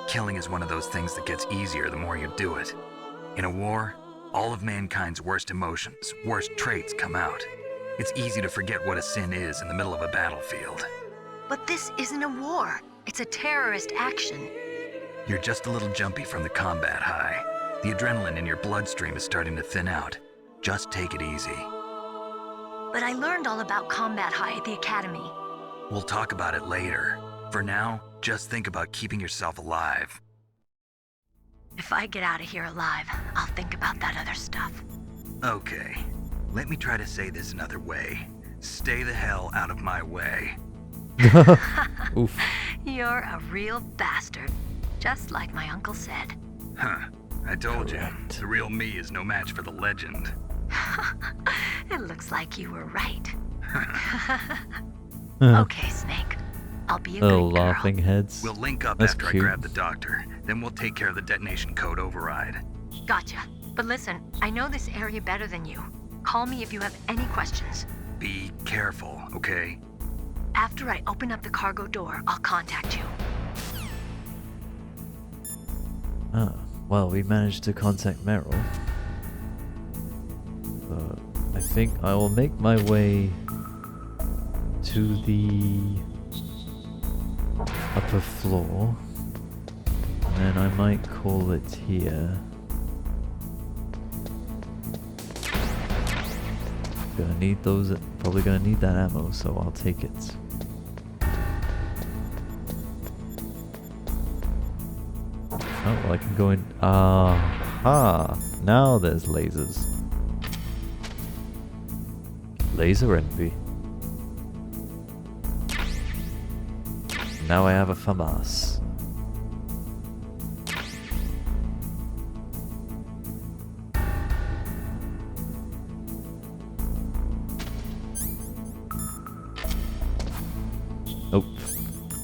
killing is one of those things that gets easier the more you do it. In a war, all of mankind's worst emotions, worst traits come out. It's easy to forget what a sin is in the middle of a battlefield. But this isn't a war. It's a terrorist action. You're just a little jumpy from the combat high. The adrenaline in your bloodstream is starting to thin out. Just take it easy. But I learned all about combat high at the academy. We'll talk about it later. For now, just think about keeping yourself alive. If I get out of here alive, I'll think about that other stuff. Okay. Let me try to say this another way. Stay the hell out of my way. Oof. You're a real bastard. Just like my uncle said. Huh. I told you, the real me is no match for the legend. It looks like you were right. Okay, Snake. I'll be a good girl. Laughing heads. We'll link up That's after cute. I grab the doctor. Then we'll take care of the detonation code override. Gotcha. But listen, I know this area better than you. Call me if you have any questions. Be careful, okay? After I open up the cargo door, I'll contact you. Ah, well, we managed to contact Meryl. I think I will make my way to the upper floor, and I might call it here. Gonna need those, probably gonna need that ammo, so I'll take it. Oh, well, I can go in. Aha! Now there's lasers. Laser envy. Now I have a FAMAS. Oh,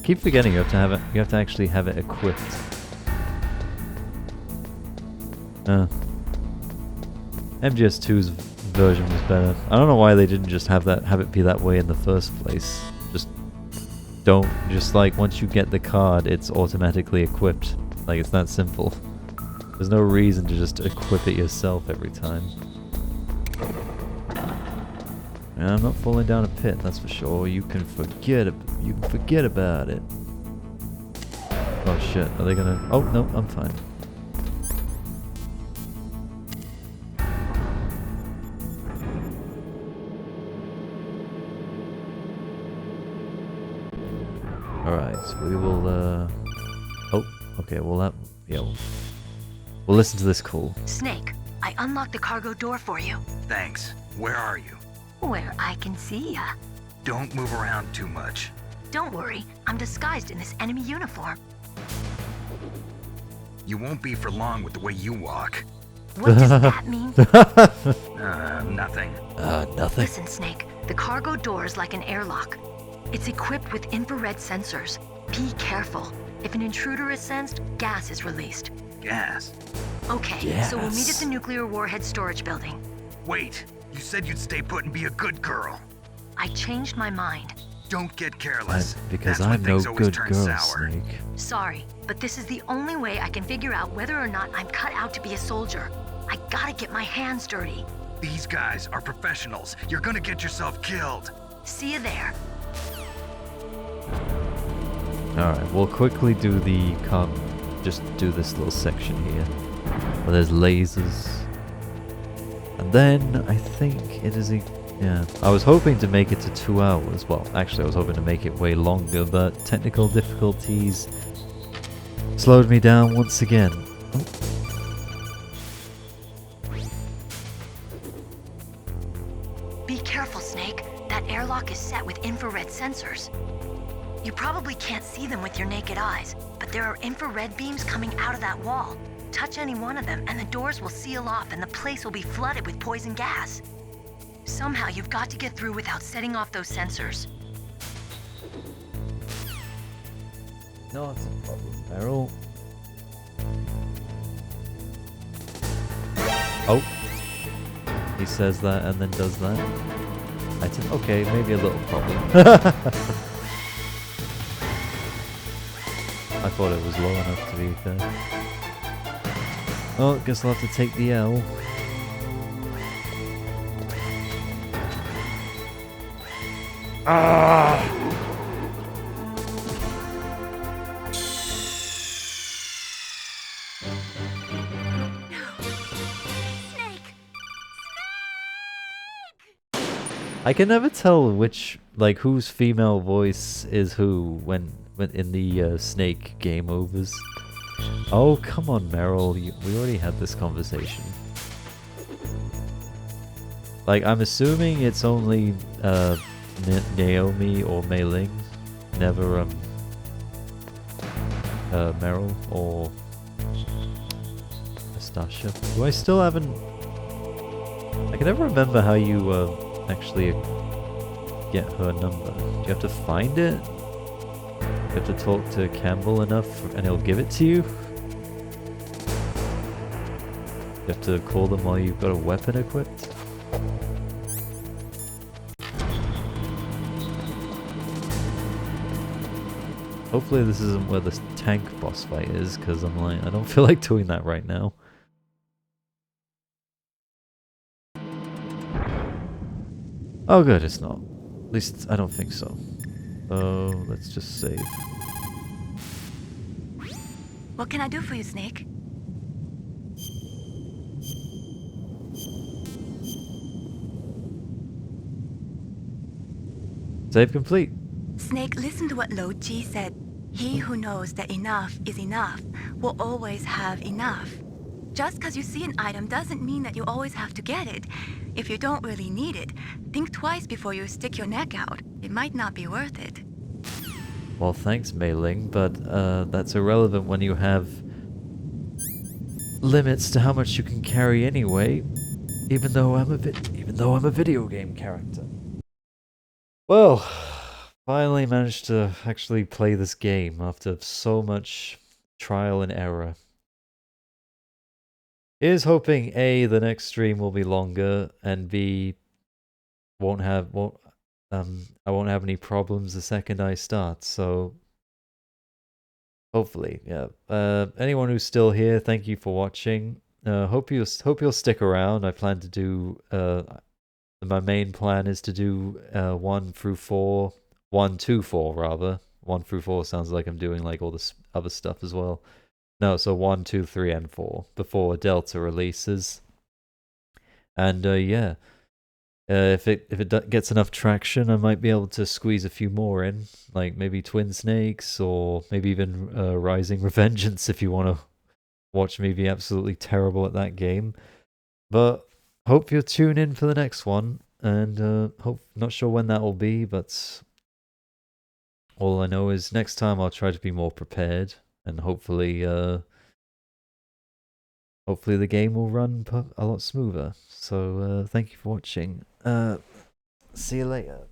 keep forgetting you have to have it. You have to actually have it equipped. MGS2's version was better. I don't know why they didn't just have it be that way in the first place. Just like once you get the card, it's automatically equipped. Like, it's that simple. There's no reason to just equip it yourself every time. And I'm not falling down a pit, that's for sure. You can forget about it. Oh shit, are they gonna... Oh, no, I'm fine. Alright, so we will, Oh, okay, well that... Yeah, we'll listen to this call. Snake, I unlocked the cargo door for you. Thanks. Where are you? Where I can see ya. Don't move around too much. Don't worry, I'm disguised in this enemy uniform. You won't be for long with the way you walk. What does that mean? Nothing. Nothing. Listen, Snake, the cargo door is like an airlock. It's equipped with infrared sensors. Be careful. If an intruder is sensed, gas is released. Gas? Okay, so we'll meet at the nuclear warhead storage building. Wait, you said you'd stay put and be a good girl. I changed my mind. Don't get careless. Because That's when I'm no things always good turn girl, sour. Snake. Sorry, but this is the only way I can figure out whether or not I'm cut out to be a soldier. I gotta get my hands dirty. These guys are professionals. You're gonna get yourself killed. See you there. Alright, we'll quickly do the just do this little section here. Where there's lasers. And then I think it is yeah. I was hoping to make it to 2 hours. Well, actually I was hoping to make it way longer, but technical difficulties slowed me down once again. Oh. Be careful, Snake. That airlock is set with infrared sensors. You probably can't see them with your naked eyes, but there are infrared beams coming out of that wall. Touch any one of them and the doors will seal off and the place will be flooded with poison gas. Somehow you've got to get through without setting off those sensors. Not a problem, Meryl. Oh. He says that and then does that. Okay, maybe a little problem. I thought it was low enough to be fair. Oh, guess I'll have to take the L. Ah! I can never tell which, like, whose female voice is who when in the Snake game overs. Oh, come on, Meryl. We already had this conversation. Like, I'm assuming it's only Naomi or Mei Ling, never Meryl or Nastasha. Do I still haven't? I can never remember how you actually get her number. Do you have to find it? You have to talk to Campbell enough and he'll give it to you? You have to call them while you've got a weapon equipped? Hopefully this isn't where the tank boss fight is, because I'm like, I don't feel like doing that right now. Oh good, it's not. At least I don't think so. So let's just save. What can I do for you, Snake? Save complete. Snake, listen to what Lo Ji said. He who knows that enough is enough will always have enough. Just because you see an item doesn't mean that you always have to get it. If you don't really need it, think twice before you stick your neck out. It might not be worth it. Well, thanks, Mei Ling, but that's irrelevant when you have limits to how much you can carry anyway. Even though I'm a video game character. Well, finally managed to actually play this game after so much trial and error. Here's hoping A, the next stream will be longer, and B, I won't have any problems the second I start, so hopefully, yeah. Anyone who's still here, thank you for watching. Hope you'll stick around. I plan to do my main plan is to do 1 through 4, 1 to 4 rather. 1 through 4 sounds like I'm doing like all this other stuff as well. No, so 1, 2, 3, and 4 before Delta releases. And yeah, if it gets enough traction, I might be able to squeeze a few more in, like maybe Twin Snakes or maybe even Rising Revengeance if you want to watch me be absolutely terrible at that game. But hope you'll tune in for the next one, and not sure when that will be, but all I know is next time I'll try to be more prepared, and hopefully the game will run a lot smoother. So thank you for watching. See you later.